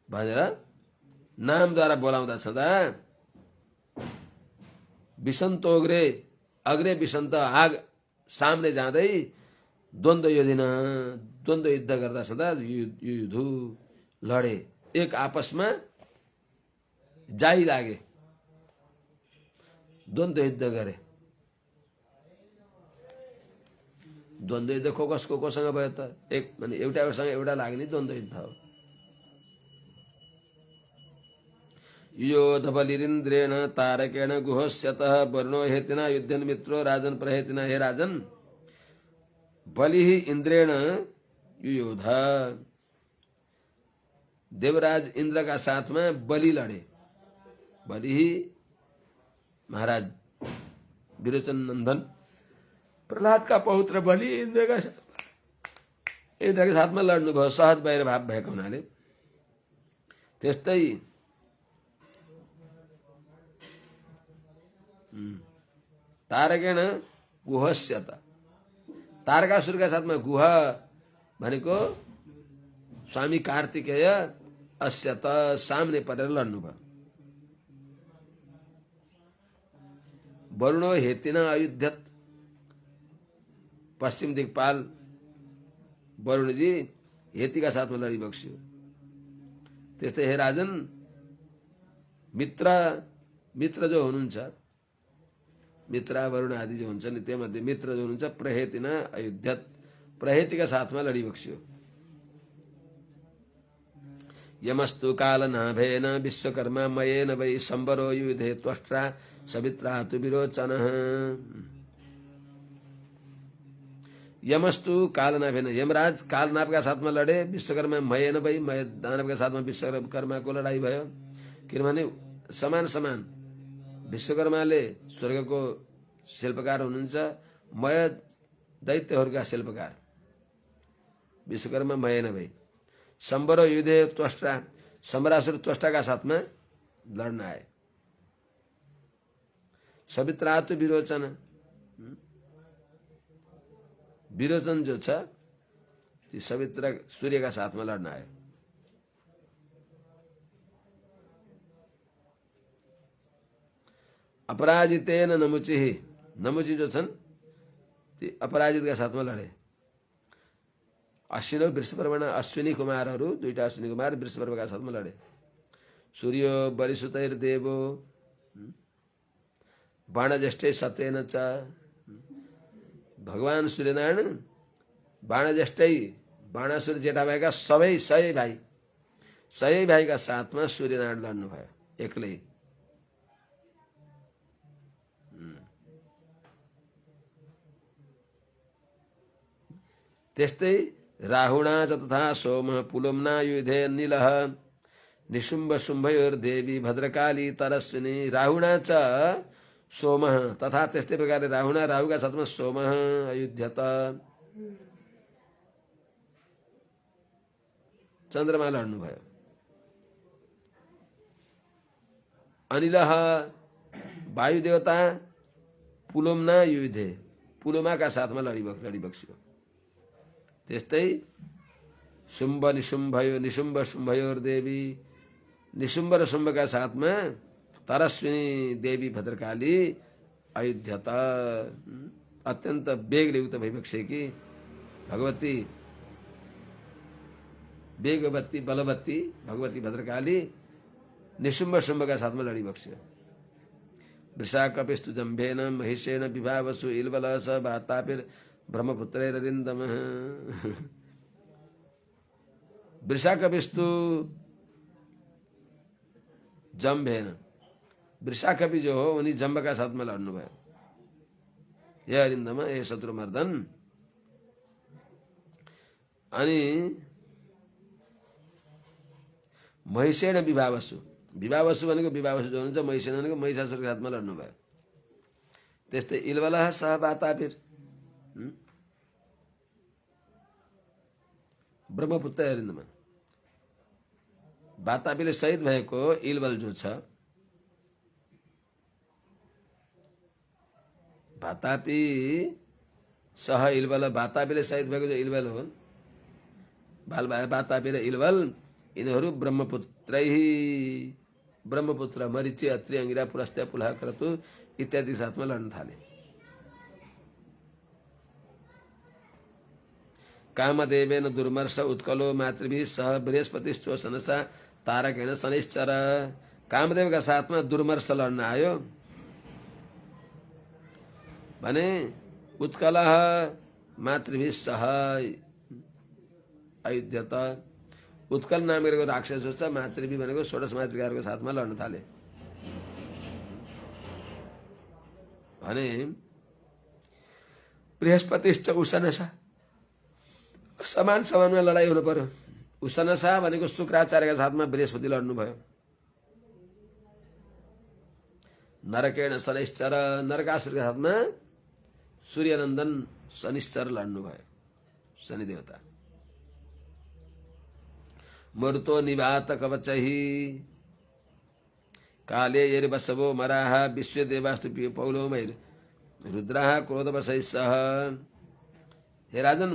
भनेर नामद्वारा बोलाउँदा छँदा विसन्त अग्रे विसन्त आग सामने जाँदै द्वन्द्व युधिन द्वन्द्व युद्ध गर्दा सदा युधु लडे, एक आपसमा जाइ लागे, द्वन्द्व युद्ध गरे। द्वन्द्व युद्ध कसको कोसँग भयो त? एक भने एउटासँग एउटा लाग्ने द्वन्द्व युद्ध हो। योध बलिरिन्द्रेण तारकेण गुहस्यतः वरुणो हेतिना युद्धन मित्रो राजन प्रहेतिना। हे राजन, बलि इंद्रेण युयोध, देवराज इंद्र का साथ में बलि लड़े। बलि महाराज विरोचन नंदन प्रहलाद का पौत्र बलि इंद्र के साथ में लड्नु भयो, सहज वैर भाव भएको हुनाले। त्यस्तै तारकेण गुहस्यत, तारकासुरका साथमा गुह भनेको स्वामी कार्तिकेय अस्यत सामने परेर लड्नु भयो। वरुणो हेतिन अयुध्यत, पश्चिम दिक्पाल वरुणजी हेतीका साथमा लडिबक्स्यो। त्यस्तै हे राजन, मित्र जो हुनुहुन्छ, मित्र वरुण आदि जो हुन्छ नि, त्योमध्ये मित्र जो हुनुहुन्छ प्रहेतिन अयुध्यत, प्रहेतीका साथमा लडिबक्स्यो। यमस्तु कालनाभेन विश्वकर्मा मयेन वै संवरो युधे त्वष्ट्रा सवित्रा तु विरोचनः। यमस्तु कालनाभेन, यमराज कालनाभ का साथमा लडे, विश्वकर्मा मयेन वै, मय दानव का साथमा विश्वकर्माको लडाई भयो। किनभने समान समान, विश्वकर्माले स्वर्गको शिल्पकार हुनुहुन्छ, मय दैत्यहरूका शिल्पकार, विश्वकर्मा मयेन वै। संवरो युधे त्वष्ट्रा, सम्रासुर त्वष्टाका साथमा लड्न आए। सवित्रा तु विरोचन, विरोचन जो छ ती सवित्र सूर्यका साथमा लड्न आयो। अपराजितेन नमुचि, नमुचि जो छन् ती अपराजितका साथमा लडे। अश्विनो वृषपर्वण, अश्विनी कुमारहरू, दुईटा अश्विनी कुमार वृषपर्वका साथमा लडे। सूर्यो बलिसुतैर्देवो बाणज्येष्ठै सत्वेन च, भगवान सूर्यनारायण बाणज्येष्ठै, बाणासुर जेठा भएका सबै 100 भाइ, 100 भाइका साथमा सूर्यनारायण लड्नु भयो एक्लै। त्यस्तै राहुणा च तथा सोम पुलुम्ना युधे नीलः निशुम्भ शुम्भयोर्देवी भद्रकाली तरस्विनी। राहुणा च सोम, तथा त्यस्तै प्रकारले राहुणा, राहुका साथमा सोम अयुध्यत, चन्द्रमा लड्नु भयो। अनिलः वायुदेवता पुलुम्ना युधे, पुलुमाका साथमा लडिबक्स्यो। त्यस्तै शुम्भ निशुम्भयो, निशुम्भ शुम्भयोर्देवी, निशुम्भ र शुम्भका साथमा तरस्विनी देवी भद्रकाली अयुध्यत, अत्यन्त वेगले युक्त भइबक्सेकी भगवती, वेगवती बलवती भगवती भद्रकाली निशुम्भ शुम्भका साथमा लडिबक्स्यो। वृषाकपिस्तु जम्भेन महिषेण विभावसु इलबल स वातापिर ब्रह्मपुत्रैररिन्दमः। वृषाकपिस्तु जम्भेन, वृषाकपि जो हो उनी जम्बका साथमा लड्नु भयो। हे अरिन्दम, हे शत्रुमर्दन। अनि महिषेण विभावसु, विभावसु भनेको विभावसु जो हुनुहुन्छ महिषेण भनेको महिषासुरको साथमा लड्नु भयो। त्यस्तै इलबलः सह वातापिर, ब्रह्मपुत्र अरिन्दम, वातापीले शहीद भएको इलबल जो छ, वातापी सह इलबल, वातापीले शहीद भएको जो इलबल हो, वातापी र इलबल यिनीहरू ब्रह्मपुत्रै, ब्रह्मपुत्र मरिचि अत्रि अंगिरा पुलस्त्य पुलह क्रतु इत्यादि साथमा लड्न थाले। कामदेवेन दुर्मर्ष उत्कलो मातृभिः सह बृहस्पतिश्चोषनसा तारकेण शनिश्चर। कामदेव का साथ में दुर्मर्ष लड़न आयो भने उत्कल मातृभिः सह अयुध्यत। उत्कल नाम गरेको राक्षस छ, मातृभी भनेको 16 मातृकाहरूको साथमा लड्न थाले भने बृहस्पतिश्च उषनसा, समान समानमा लडाई हुनु पर्यो। उषनसा भनेको शुक्राचार्यका साथमा बृहस्पति लड्नु भयो। नरकेण शनिश्चर, नरकासुरका साथमा सूर्यनन्दन शनिश्चर लड्नु भयो, शनि देवता। मरुतो निवात कवचहि काले यैर्वसवो मराः विश्वदेवास्तु पौलोमैर् रुद्राः क्रोधवशैः सह। हे राजन,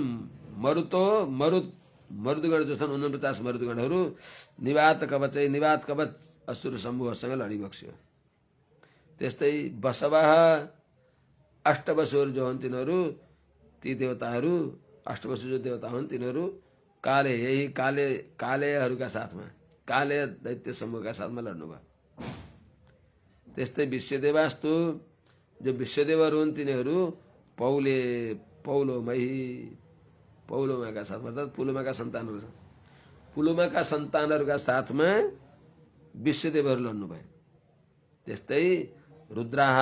मरुदगण जो छन् 49 मरुदगणहरू निवात कवचै, निवात कवच असुर समूहसँग लडिबक्स्यो। त्यस्तै वसवः अष्टवसुहरू जो हुन् तिनीहरू, ती देवताहरू अष्टवसु जो देवता हुन् तिनीहरू काले, यही कालेहरूका साथमा, काले दैत्य समूहका साथमा लड्नुभयो। त्यस्तै विश्वदेवास्तु, जो विश्वदेवहरू हुन् तिनीहरू पौलोमाका साथमा, अर्थात् पुलोमाका सन्तानहरू छन्, पुलोमाका सन्तानहरूका साथमा विश्वदेवहरू लड्नुभयो। त्यस्तै रुद्राः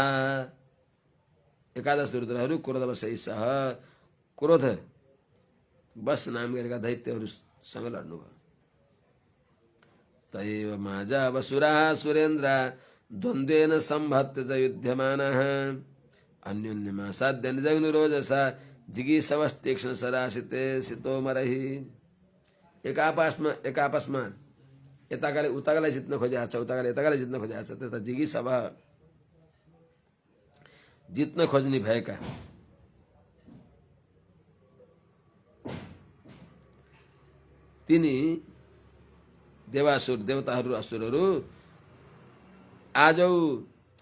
11 रुद्रहरू क्रोधवशैः सह, क्रोध बस नाम गरेका दैत्यहरूसँग लड्नुभयो। तयैव माजावसुराः सुरेन्द्रा द्वन्द्वेन सम्भत्य च युध्यमानाः अन्योन्यमासाद्य निजग्नुरोजसा जिगीषवस्तीक्ष्ण सरासिते सितोमरहि। एक आपसमा यताकाले उताकालाई जित्न खोजेको छ, उताकाले यताकालाई जित्न खोजेको छ, त्यस्ता जिगीषव जित्न खोज्ने भएका तिनी देवासुर, देवताहरू असुरहरू आजौ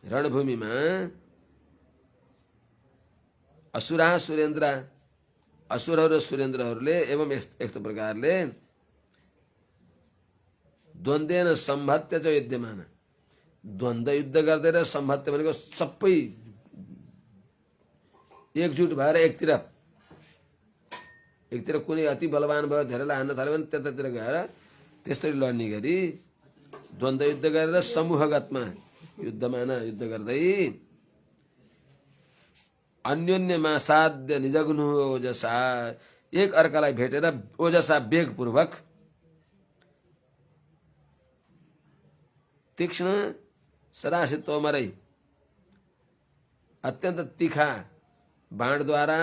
रणभूमिमा असुरा सुरेन्द्र, असुरहरू र सुरेन्द्रहरूले एवं यस्तो प्रकारले द्वन्द्वेन सम्भत्य च युध्यमान, द्वन्द्व युद्ध गर्दै र सम्भत्य भनेको सबै एकजुट भएर एकतिर कुनै अति बलवान भयो, धेरैलाई हान्न थाल्यो भने त्यतातिर गएर त्यसरी लड्ने गरी द्वन्द्व युद्ध गरेर समूहगतमा युद्ध गर्दै अन्योन्यमा साध्य निजग्नु ओजसा, एक अर्कालाई भेटेर ओजसा वेगपूर्वक तीक्ष्ण सरासित तोमरै, अत्यन्त तीखा बाणद्वारा,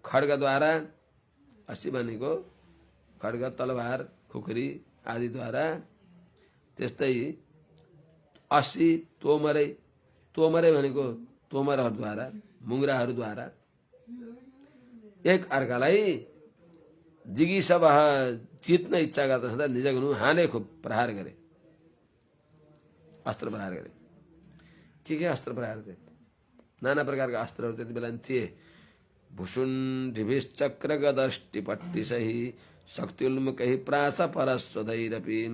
खड्गद्वारा, असी भनेको खड्ग, तलवार, खुकुरी आदिद्वारा, त्यस्तै असी तोमरै, तोमरै भनेको तोमरहरूद्वारा, मुङ्राहरूद्वारा एक अर्कालाई जिगीषव जित्न इच्छा गर्दा निजग्नु हाने खुब प्रहार गरे, अस्त्र प्रहार गरे। के अस्त्र प्रहार गरे? नाना प्रकारका अस्त्रहरू त्यति बेला थिए। भुषुण्डिभिश्चक्र गदष्टिपट्टिसैः शक्त्युल्मुखैः प्रास परस्वधैरपि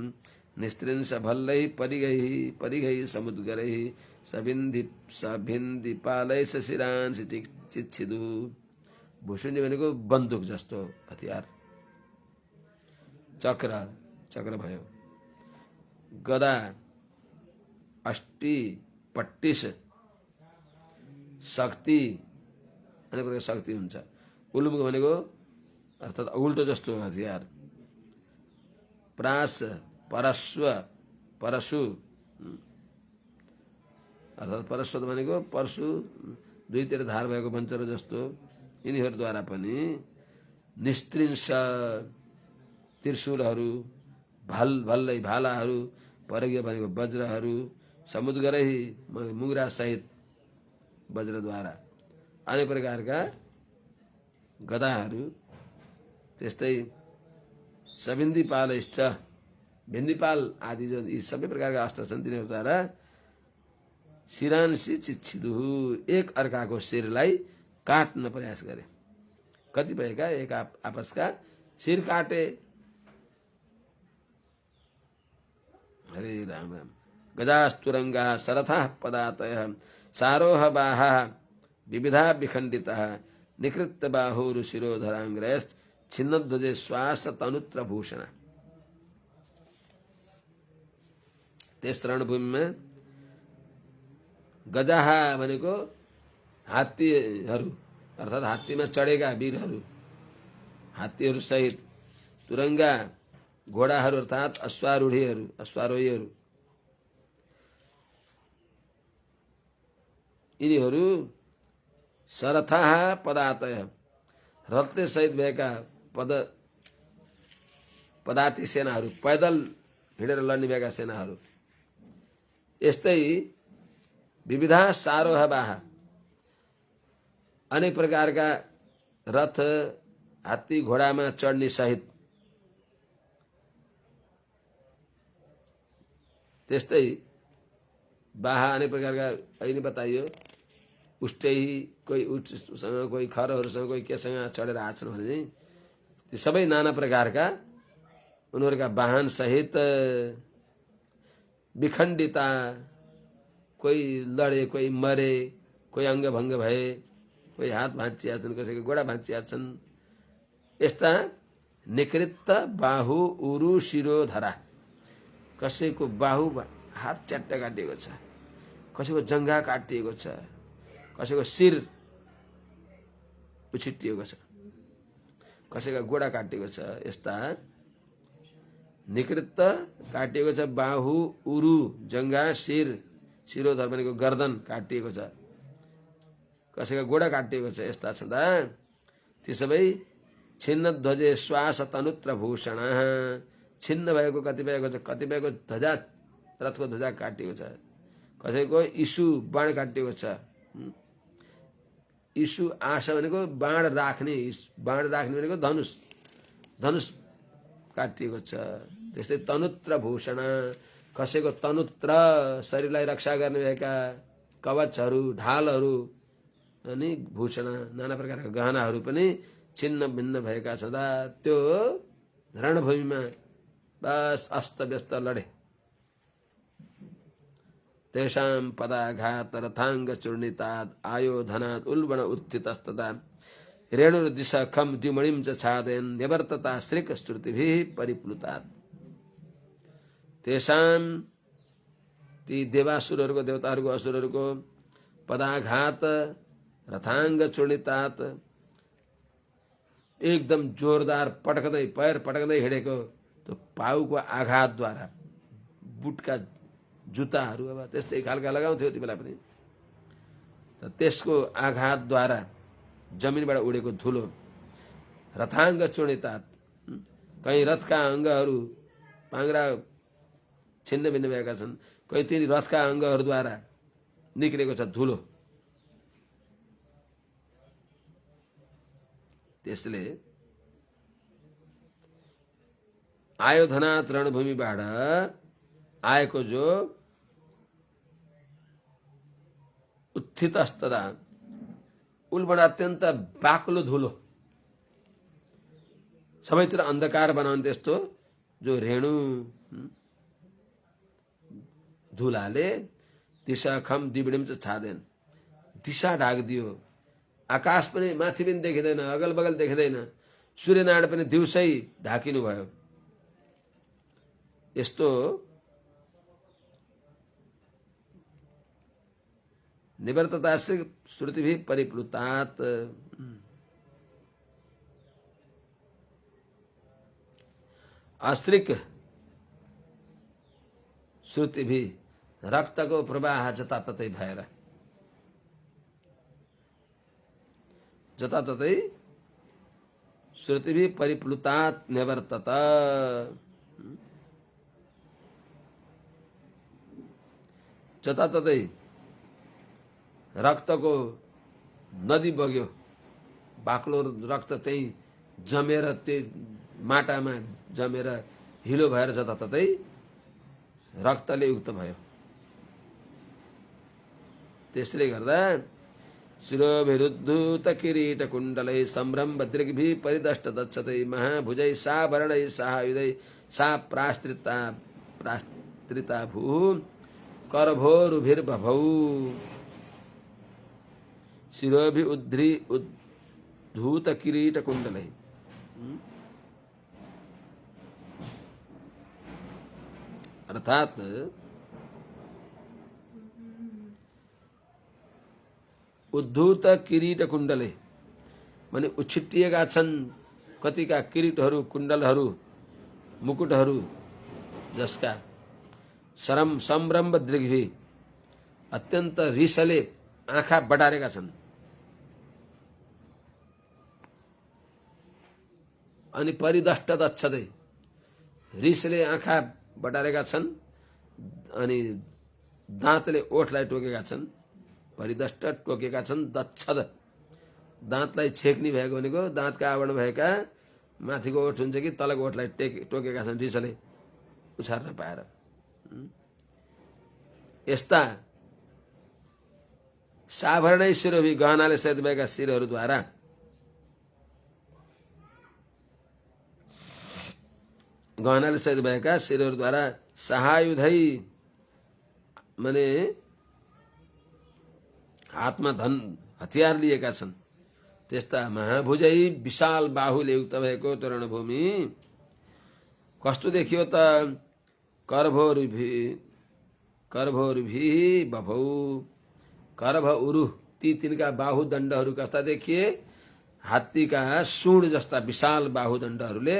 निस्त्रिंश भल्लैः परिघैः समुद्गरैः सभिन्दिपालैः शिरांसि चिच्छिदु। भुषुण्डी भनेको बन्दुक जस्तो हतियार, चक्र भयो, गदा, अष्टि, पट्टिस, शक्ति, अनेक प्रकार शक्ति हुन्छ। उल्मुख भनेको अर्थात् उल्टो जस्तो हतियार, प्रास, परशु अर्थात् परस्वत भनेको परशु, दुईतिर धार भएको वञ्चर जस्तो, यिनीहरूद्वारा पनि निस्त्रिंश त्रिशूलहरू, भल्लै भालाहरू, परिघ भनेको वज्रहरू, समुद्गरै मुग्रा सहित वज्रद्वारा, अनेक प्रकारका गदाहरू, त्यस्तै सभिन्दिपालैश्च, भिन्दिपाल आदि जो यी सबै प्रकारका अस्त्र छन् तिनीहरूद्वारा शिरांसि चिच्छिदु, एक अर्काको शिरलाई काट्न प्रयास गरे। कतिपयका एक आपसका शिर काटे। हरे राम राम। गजास्तुरंगा सरथा पदातय सारोह बाहा विविधा विखंडिता निकृत्त बाहुर शिरोधरांग्रयश्च छिन्नध्वजे श्वास तनुत्र भूषण। त्यस रणभूमि में गजाहा भनेको हात्तीहरू अर्थात हात्तीमा चढेका वीरहरू, हात्तीहरू सहित, तुरंगा घोडाहरू अर्थात अश्वारूढीहरू, अश्वारोहीहरू, यिनीहरू सरथाहा पदातय रथले सहित भएका पदाती सेनाहरू, पैदल हिँडेर लड्ने भएका सेनाहरू। यस्तै विविधा सारोहबाहा अनेक प्रकारका रथ, हात्ती घोडामा चढ्ने सहित, त्यस्तै बाहा अनेक प्रकारका अहिले बताइयो। उष्टै कोही उठसँग, कोही खरहरूसँग, कोही केसँग चढेर आछन् भने चाहिँ ती सबै नाना प्रकारका उनीहरूका वाहन सहित विखण्डिता, कोही लडे, कोही मरे, कोही अङ्गभङ्ग भए, कोही हात भाँचिया छन्, कसैको गोडा भाँचिया छन्। यस्ता निकृत्त बाहु उरु शिरोधरा, कसैको बाहु हात च्याट्ट काटिएको छ, कसैको जङ्घा काटिएको छ, कसैको शिर उछिटिएको छ, कसैका गोडा काटिएको छ। यस्ता निकृत्त काटिएको छ बाहु उरु, जङ्घा, शिर, शिरोधर भनेको गर्दन काटिएको छ, कसैका गोडा काटिएको छ। यस्ता छँदा ती सबै छिन्न ध्वजे श्वास तनुत्र भूषण, छिन्न भएको कतिपयको छ, कतिपयको ध्वजा, रथको ध्वजा काटिएको छ, कसैको इसु बाण काटिएको छ। इसु आशा भनेको बाण राख्ने, बाण राख्ने भनेको धनुष, धनुष काटिएको छ। त्यस्तै तनुत्र भूषण, कसैको तनुत्र शरीरलाई रक्षा गर्ने भएका कवचहरू, ढालहरू अनि भूषण नाना प्रकारका गहनाहरू पनि छिन्न भिन्न भएका छँदा त्यो रणभूमिमा बस अस्तव्यस्त लडे। तेषां पदाघात रथांग चूर्णितात् आयोधनात् उल्बण उत्थितस्तदा रेणुर्दिशा खम द्युमणिं च छादयन् निवर्तता श्रिक स्तुतिभिः परिप्लुतात्। तेषां ती देवासुरहरूको, देवताहरूको, असुरहरूको पदाघात रथांग चूर्णितात्, एकदम जोरदार पटक्दै, पैर पटक्दै हिँडेको त्यो पाउको आघातद्वारा, बुटका जुत्ताहरू अब त्यस्तै खालका लगाउँथ्यो त्यो बेला पनि, त्यसको आघातद्वारा जमिनबाट उडेको धुलो, रथांग चूर्णितात्, कहीँ रथका अङ्गहरू पाङ्रा छिन्न भिन्न भएका छन्, कहीँ तिनी रथका अङ्गहरूद्वारा निक्लेको छ धुलो। त्यसले आयोधनाथ रणभूमिबाट आएको जो उत्थितस्तदा उल्बण अत्यन्त बाक्लो धुलो, सबैतिर अन्धकार बनाउने त्यस्तो जो रेणु धुलाले दिशा खम दिबिडिम चाहिँ छादेन, दिशा ढाकिदियो। आकाश पनि माथि पनि देखिँदैन, अगल बगल देखिँदैन, सूर्यनारायण पनि दिउँसै ढाकिनु भयो। यस्तो निवर्तता श्रुतिभिः परिप्लुतात्, अश्रिक श्रुतिभिः रक्तको प्रवाह जताततै भएर, जताततै श्रुतिभिः परिप्लुतात् निवर्तत, जताततै रक्तको नदी बग्यो, बाक्लो रक्त त्यही जमेर, त्यो माटामा जमेर हिलो भएर जताततै रक्तले युक्त भयो। त्यसले गर्दा शिरोभिरुद्धूत किरीट कुण्डलै सम्भ्रम दृग्भिः परिदष्ट दक्षतै महाभुजै साभरणै सायुधै सा प्रास्त्रिता भूः करभोरुभिर्बभौ शिरोभिः उद्धूत किरीट कुण्डलै। अर्थात उद्धूत किरीट कुण्डले माने उछिट्टिएका छन् कतिका किरीटहरू कुण्डलहरू मुकुटहरू जसका सम्भ्रम दृग्भि अत्यन्त रिसले आँखा बटारेका छन् अनि परिदष्ट दक्षतै रिसले आँखा बटारेका छन् अनि दाँतले ओठलाई टोकेका छन्। परिदष्ट टोकेका छन् दक्षद दाँतलाई छेक्ने भएको भनेको दाँतका आवरण भएका माथिको ओठ हुन्छ कि तलको ओठलाई टोकेका छन् रिसले उछार्न पाएर। यस्ता साभरणै शिरोभि गहनाले सहित भएका शिरहरूद्वारा गहनाले सहित भएका शिरहरूद्वारा सहायुधै माने हातमा धन हतियार लिएका छन् त्यस्ता महाभुजै विशाल बाहुले युक्त भएको त्यो रणभूमि कस्तो देखियो त करभोरुभिः बभौ करभ उरु ती तिनका बाहुदण्डहरू कस्ता देखिए हात्तीका सुँड जस्ता विशाल बाहुदण्डहरूले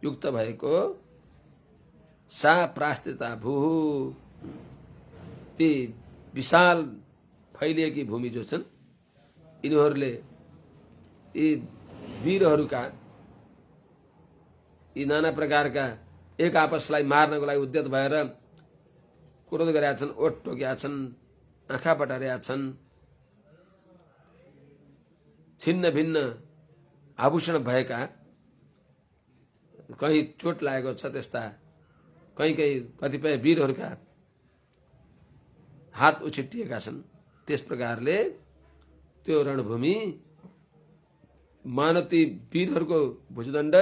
युक्त भएको सा प्रास्त्रिता भूः ती विशाल फैलिएकी भूमि जो छन् यिनीहरूले यी वीरहरूका यी नाना प्रकारका एक आपसलाई मार्नको लागि उद्यत भएर क्रोध गरेका छन् ओठ टोकेका छन् आँखा बटारेका छन् छिन्न भिन्न आभूषण भएका कहीँ चोट लागेको छ त्यस्ता कहीँ कहीँ कतिपय वीरहरूका हात उछिट्टिएका छन्। त्यस प्रकारले त्यो रणभूमि मानती वीरहरूको भुजदण्ड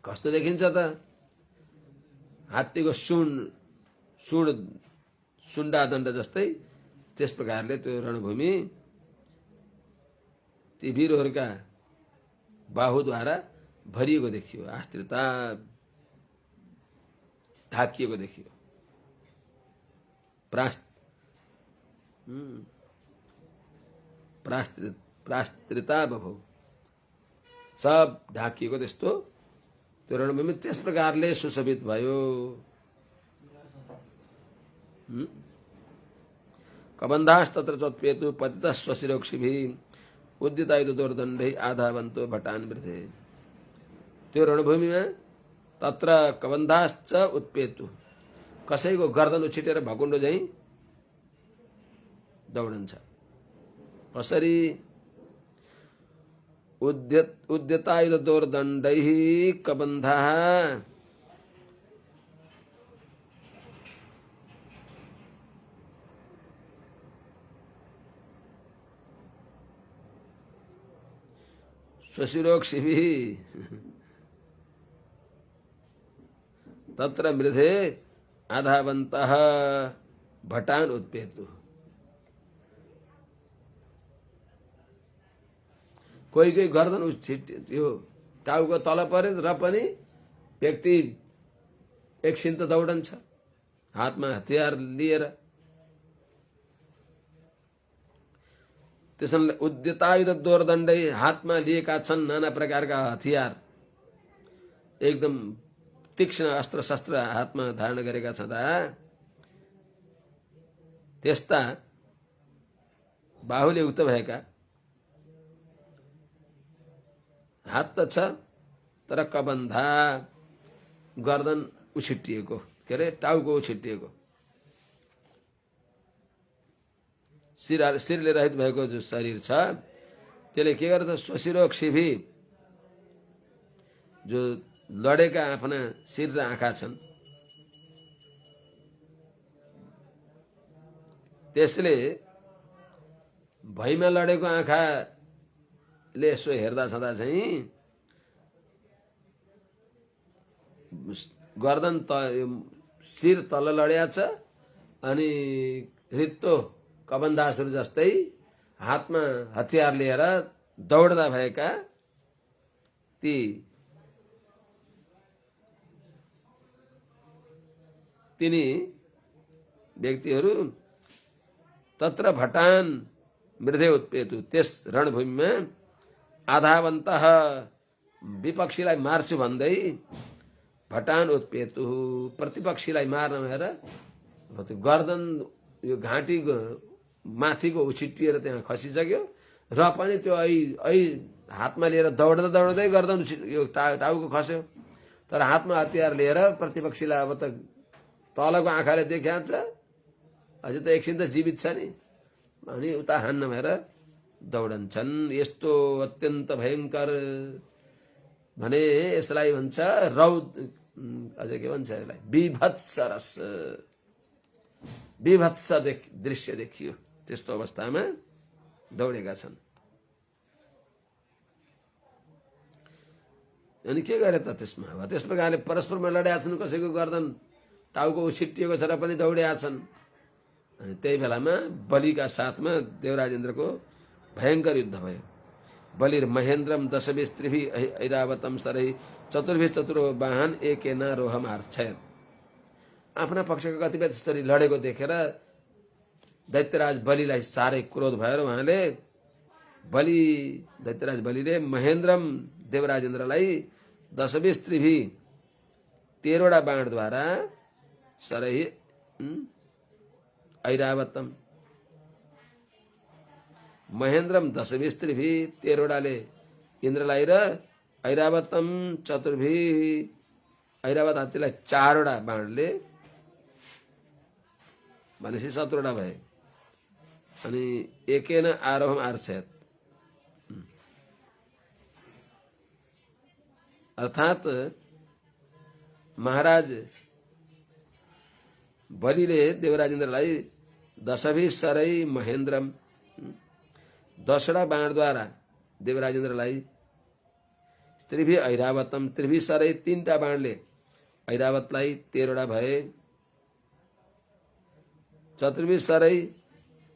कस्तो देखिन्छ त हात्तीको सुण्डा दण्ड जस्तै त्यस प्रकारले त्यो रणभूमि ती वीरहरूका बाहुद्वारा भरिएको देखियो आस्त्रिता ढाकिएको देखियो प्रास्त्रिता बभौ सब ढाकिएको त्यस्तो त्यो रणभूमि त्यस प्रकारले सुशोभित भयो। कबन्धास्तत्र चोत्पेतु पतितः स्वशिरोक्षिभिः उद्यतायुधदोर्दण्डैः आधावन्तो भटान् वृथे। त्यो रणभूमिमा तत्र कबन्धाश्च उत्पेतु कसैको गर्दन उछिटेर भकुण्डो झैं दौडन्छ। कसरी उद्यतायुधदोर्दण्डैः कबन्धाः स्वशिरोक्षिभिः तत्र मृधे आधावन्तः भटान् उत्पेतु। कोही कोही गर्दन उछिट्यो टाउको तल पर्यो र पनि व्यक्ति एकछिन त दौडन्छ हातमा हतियार लिएर। त्यसैले उद्यतायुध दोर्दण्डै हातमा लिएका छन् नाना प्रकारका हतियार एकदम तीक्ष्ण अस्त्र शस्त्र हातमा धारण गरेका छँदा त्यस्ता बाहुले युक्त भएका हात त छ तर कबन्धा गर्दन उछिट्टिएको के अरे टाउको उछिट्टिएको शिरले रहित भएको जो शरीर छ त्यसले के गर्छ स्वशिरोक्षिभिः जो लडेका आफ्ना शिर र आँखा छन् त्यसले भैमा लडेको आँखाले यसो हेर्दा छँदा चाहिँ गर्दन शिर तल लड्या छ अनि रित्तो कबन्दासहरू जस्तै हातमा हतियार लिएर दौड्दा भएका ती तिनी व्यक्तिहरू तत्र भटान मृधे उत्पेतु त्यस रणभूमिमा आधावन्तः विपक्षीलाई मार्छु भन्दै भटान उत्पेतु प्रतिपक्षीलाई मार्न भएर गर्दन यो घाँटी माथिको उछिटिएर त्यहाँ खसिसक्यो र पनि त्यो ऐ हातमा लिएर दौड्दा दौड्दै गर्दन यो टाउको खस्यो। तर हातमा हतियार लिएर प्रतिपक्षीलाई अब त तलको आँखाले देखाएको छ, अझै त एकछिन त जीवित छ नि, अनि उता हान्न भएर दौडन्छन्। यस्तो अत्यन्त भयङ्कर भने यसलाई भन्छ अझै के भन्छ यसलाई विभत्स रस, विभत्स दृश्य देखियो। त्यस्तो अवस्थामा दौडेका छन्। अनि के गरे त त्यसमा? अब त्यस प्रकारले परस्परमा लडेका छन्, कसैको गर्दन टाउको उछिटिएको छ र पनि दौडेका छन्। अनि त्यही बेलामा बलिका साथमा देवराज इन्द्रको भयङ्कर युद्ध भयो। बलिर महेन्द्रम दशभिः त्रिभिः ऐरावतम सरैः चतुर्भिः चतुरो वाहन एकेन रोहम आर्छयत्। आफ्ना पक्षको कतिपय त्यसरी लडेको देखेर दैत्यराज बलिलाई साह्रै क्रोध भएर उहाँले दैत्यराज बलिले महेन्द्रम देवराज इन्द्रलाई दशभिः त्रिभिः 13वटा बाणद्वारा सरैः ऐरावतम महेन्द्रम दशभिः त्रिभिः 13वटाले इन्द्रलाई र ऐरावतम चतुर्भिः ऐरावत हात्तीलाई 4वटा बाणले भनेपछि 17वटा भए। अनि एकेन आरोहम आर्छयत् अर्थात महाराज बलिले देवराज इन्द्रलाई दशभिः सरै महेन्द्रम 10वटा बाणद्वारा देवराज इन्द्रलाई त्रिभिः ऐरावतम त्रिभिः सरै 3टा बाणले ऐरावतलाई 13वटा भए। चतुर्भिः सरै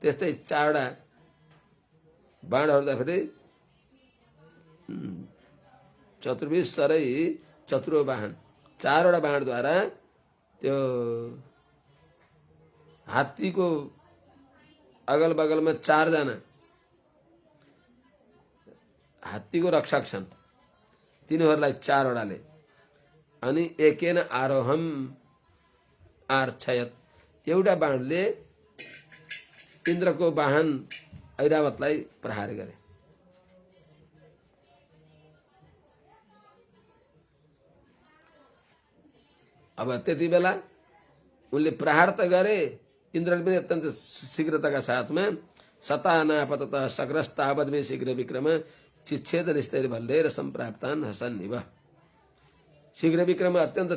त्यस्तै 4वटा बाण हर्दाखेरि चतुर्भिः सरै चतुरो वाहन 4वटा बाणद्वारा त्यो हात्तीको अगल बगलमा 4जना हात्तीको रक्षक छन्, तिनीहरूलाई 4वटाले। अनि एकेन आरोहम आर्छयत् एउटा बाणले इन्द्रको वाहन ऐरावतलाई प्रहार गरे। अब त्यति बेला उनले प्रहार त गरे, इन्द्रले पनि अत्यन्त शीघ्रताका साथमा शतानापततः शक्रस्तावद्मे शीघ्र विक्रम चिच्छेद निस्तैर भल्लेर सम्प्राप्तान हसन्निव। शीघ्र विक्रम अत्यन्त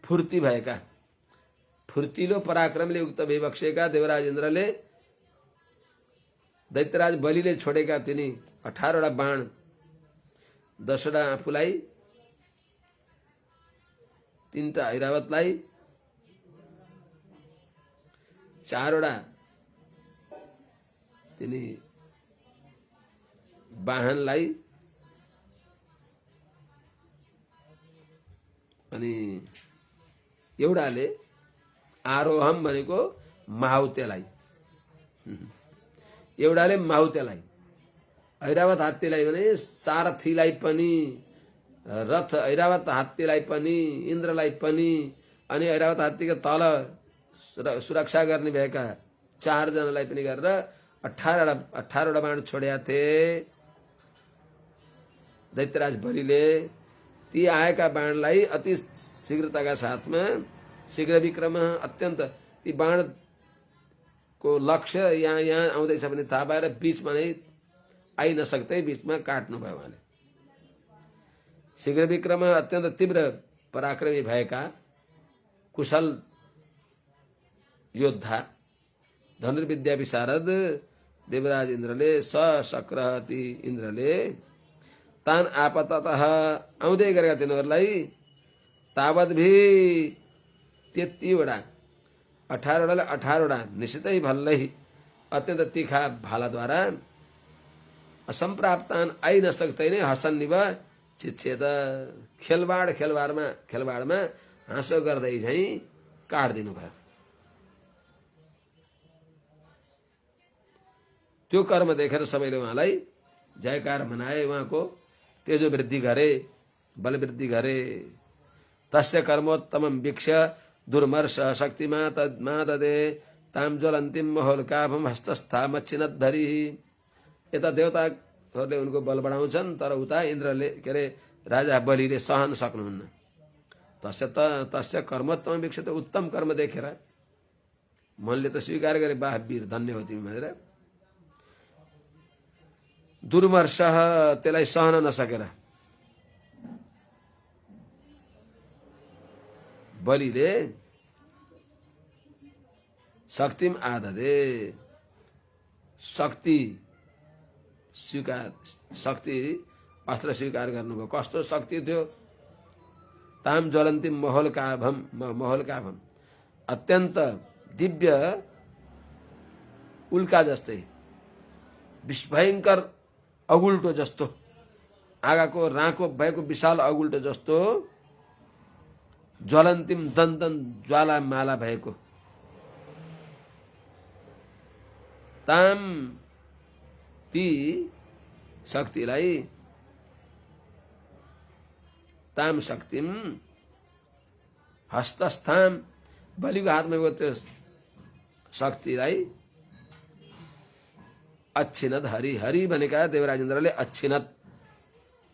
फुर्ती भएका, फुर्तिलो पराक्रमले युक्त भइबक्सेका देवराज इन्द्रले दैत्यराज बलिले छोडेका तिनी 18वटा बाण 10वटा आफूलाई 3टा ऐरावतलाई 4वटा तिनी वाहनलाई अनि एउटाले आरोहम भनेको माहुतेलाई, एउटाले माहुतेलाई, ऐरावत हात्तीलाई भने सारथीलाई पनि, रथ ऐरावत हात्तीलाई पनि, इन्द्रलाई पनि, अनि ऐरावत हात्तीको तल सुरक्षा गर्ने भएका 4 जनालाई पनि गरेर 18वटा बाण छोडेका थिए दैत्यराज बलिले। ती आएका बाणलाई अति शीघ्रताका साथमा शीघ्र विक्रम अत्यन्त ती बाणको लक्ष्य यहाँ आउँदैछ भने थाहा पाएर बीचमा नै आइ नसक्दै बीचमा काट्नु भयो उहाँले। शीघ्र विक्रम अत्यन्त तीव्र पराक्रमी भएका कुशल योद्धा धनुर्विद्या विशारद देवराज इन्द्रले सशक्रहति इन्द्रले तान आपततः आउँदै गरेका तिनीहरूलाई तावत भी त्यतिवटा 18वटाले 18वटा निश्चितै भल्लै अत्यन्त तीखा भालाद्वारा असम्प्राप्तान आइ नसक्दै नै हसन निभ चिच्छेद खेलबाडमा हाँसो गर्दै चाहिँ काट्दिनु भयो। त्यो कर्म देखेर सबैले उहाँलाई जयकार मनाए, उहाँको तेजो वृद्धि गरे, बल वृद्धि गरे। तस्य कर्मोत्तमं वीक्ष्य दुर्मर्ष शक्तिमा तद्माददे ताम ज्वलन्तीम महोल्काभम हस्तस्थामच्छिनद्धरि। यता देवताहरूले उनको बल बढाउँछन्, तर उता इन्द्रले के अरे राजा बलिले सहन सक्नुहुन्न। तस्य कर्मोत्तम वीक्ष्य, त उत्तम कर्म देखेर मनले त स्वीकार गरे, वाह वीर धन्य हो तिमी भनेर। दुर्मर्ष त्यसलाई सहन नसकेर बलिले शक्तिम आददे, शक्ति अस्त्र स्वीकार गर्नुभयो। कस्तो शक्ति थियो? ताम ज्वलन्तीम महोल्काभम, अत्यन्त दिव्य उल्का जस्तै, भयंकर अगुल्टो जस्तो, आगाको राँको भएको विशाल अगुल्टो जस्तो, ज्वलन्तीम दन्दन ज्वाला माला भएको, ताम ती शक्तिलाई, ताम शक्तिम हस्तस्थाम बलिको हातमा गएको त्यो शक्तिलाई अच्छिनत हरि, हरि भनेका देवराज इन्द्रले अच्छिनत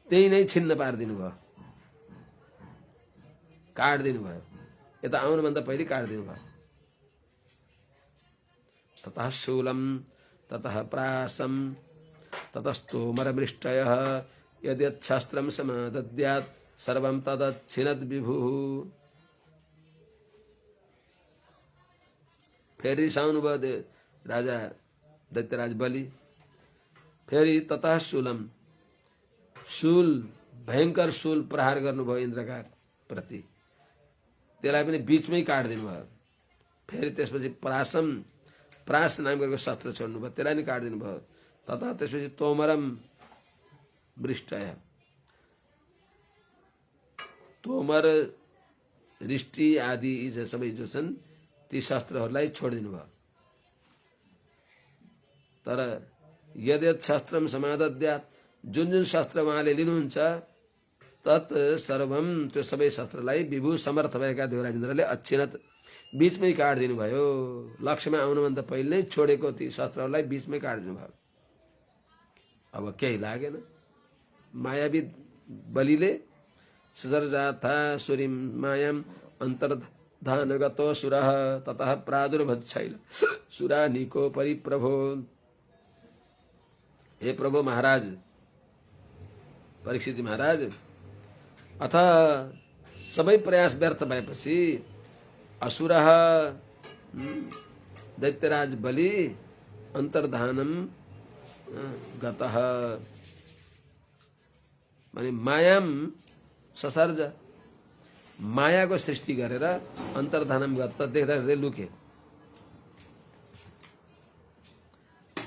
त्यही नै छिन्न पारिदिनु भयो, काटिदिनु भयो। यता आउनुभन्दा पहिले काटिदिनु भयो। ततः शूलम ततः प्रासम ततस्तोमरमृष्टयः यद्यत् शस्त्रं समादद्यात् सर्वं तदच्छिनद् विभुः। फेरि रिसाउनु भयो राजा दैत्यराज बलि। फेरि ततः शूलम, शूल भयंकर शूल प्रहार गर्नुभयो इन्द्रका प्रति, त्यसलाई पनि बीचमै काटिदिनु भयो। फेरि त्यसपछि प्रासम, प्रास नाम गरेको शस्त्र छोड्नु भयो, त्यसलाई नि काटिदिनु भयो। तथा त्यसपछि तोमरम वृष्टय, तोमर रिष्टि आदि सबै जो छन् ती शस्त्रहरूलाई छोडिदिनु भयो। तर यद्यत् शस्त्रम समादद्यात्, जुन जुन शस्त्र उहाँले लिनुहुन्छ तत् सर्वम, त्यो सबै शस्त्रलाई विभु समर्थ भएका देवराज इन्द्रले अच्छिनत बीचमै काटिदिनु भयो। लक्ष्यमा आउनुभन्दा पहिले नै छोडेको ती शस्त्रहरूलाई बीचमै काटिदिनु भयो। अब केही लागेन। मायावी बलिले सजर्जाथा सुरीम मायाम अन्तर्धानगतो सुरः ततः प्रादुर्भच्छैल सुरानीको परिप्रभो। हे प्रभु महाराज परीक्षित महाराज, अथ सबै प्रयास व्यर्थ भएपछि असुरः दैत्यराज बलि अन्तर्धानम गतः, माने मायाम ससर्ज, मायाको सृष्टि गरेर अन्तर्धानम गत, देख्दा देख्दै लुके।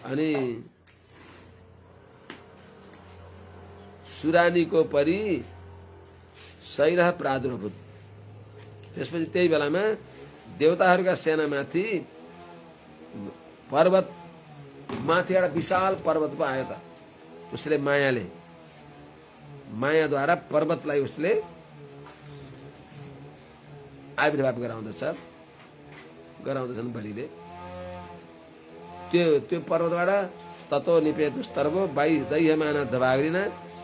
अनि सुरानीको परि शैल प्रादुर्भूत, त्यसपछि त्यही बेलामा देवताहरूका सेनामाथि पर्वत माथि एउटा विशाल पर्वत पो आयो त। उसले मायाद्वारा पर्वतलाई उसले आविर्भाव गराउँदछन् बलिले। त्यो पर्वतबाट ततो निपेतुस्तर्वो दैह्यमान दभाग्रिन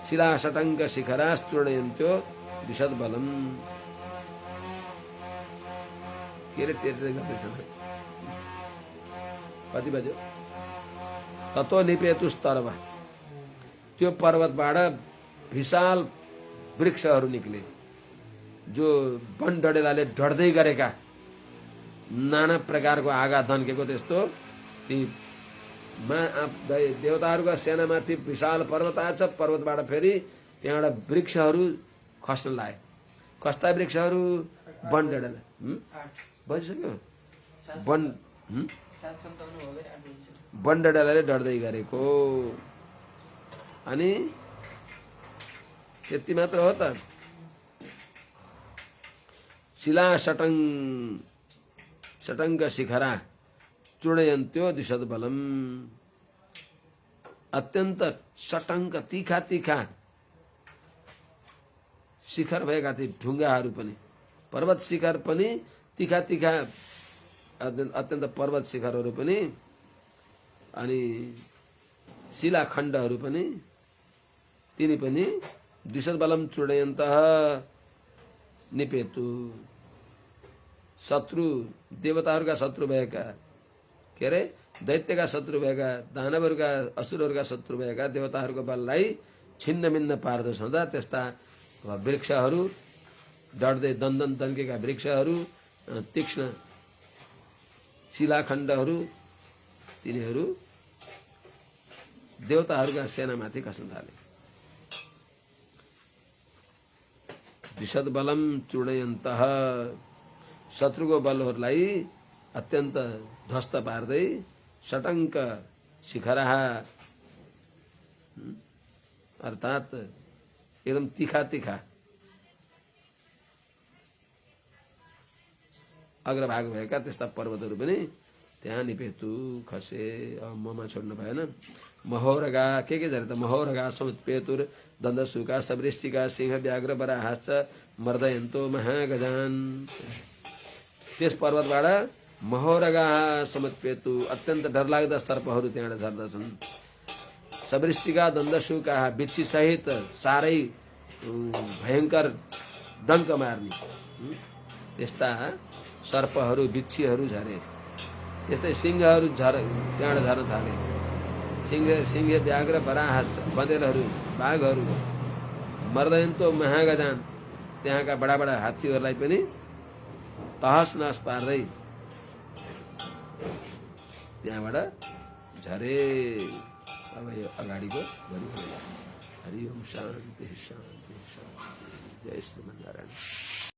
शिलाशटङ्क शिखरास्तृणयन्त्यो विशद बलम। के रे टेरे गर्दैछन्? कति बज्यो? ततो निपेतुस्तर्व, त्यो पर्वतबाट विशाल वृक्षहरू निक्ले, जो वन डडेलाले ढड्दै गरेका नाना प्रकारको आगा धन्केको त्यस्तो ती देवताहरूको सेनामाथि विशाल पर्वत आएछ। पर्वतबाट फेरि त्यहाँबाट वृक्षहरू खस्न लाए। कस्ता वृक्षहरू? वनडेडेला। बजिसक्यो। वनडेडेलाले डढ्दै गरेको। अनि त्यति मात्र हो त? शिला षटङ्ग शिखरा चूडयन्त्यो दिशद बलम। अत्यन्त षटङ्ग तीखा तीखा शिखर भएका थिए, ढुङ्गाहरू पनि, पर्वत शिखर पनि तीखा तीखा अत्यन्त पर्वत शिखरहरू पनि, अनि शिलाखण्डहरू पनि, तिनी पनि दिशद बलम चूडयन्त निपेतु। शत्रु, देवताहरूका शत्रु भएका, के अरे दैत्यका शत्रु भएका, दानवहरूका असुरहरूका शत्रु भएका देवताहरूको बललाई छिन्न भिन्न पार्दछ हुँदा त्यस्ता वृक्षहरू, डढ्दै दन्दन तन्केका वृक्षहरू, तीक्ष्ण शिलाखण्डहरू, तिनीहरू देवताहरूका सेनामाथि खस्न थाले। दिशद बलम चूडयन्तः, शत्रुको बलहरूलाई अत्यन्त ध्वस्त पार्दै, षटङ्क शिखरः अर्थात् एकदम तीखा तीखा अग्रभाग भएका त्यस्ता पर्वतहरू पनि त्यहाँ निपेतु खसे। अब ममा छोड्नु भएन। महोरगा के झरे त? महोरगा समुत्पेतुर दन्दसुका सबृष्टिका सिंह व्याघ्र बराहाश्च मर्दयन्तो महागजान। त्यस पर्वतबाट महोरगा समुत्पेतु, अत्यन्त डरलाग्दा सर्पहरू त्यहाँबाट झर्दछन्। सबृष्टिका दन्दसुका, बिच्छी सहित साह्रै भयङ्कर डङ्क मार्ने त्यस्ता सर्पहरू, बिच्छीहरू झरे। त्यस्तै सिंहहरू त्यहाँबाट झर्न थाले। सिंह व्याघ्र बराहास, बँदेलहरू, बाघहरू, मर्दयन्तो महागजान, त्यहाँका बडा बडा हात्तीहरूलाई पनि तहस नहस पार्दै त्यहाँबाट झरे। अब यो अगाडिको हरि ओम शान्ति शान्ति शान्ति। जय श्रीमन्नारायण।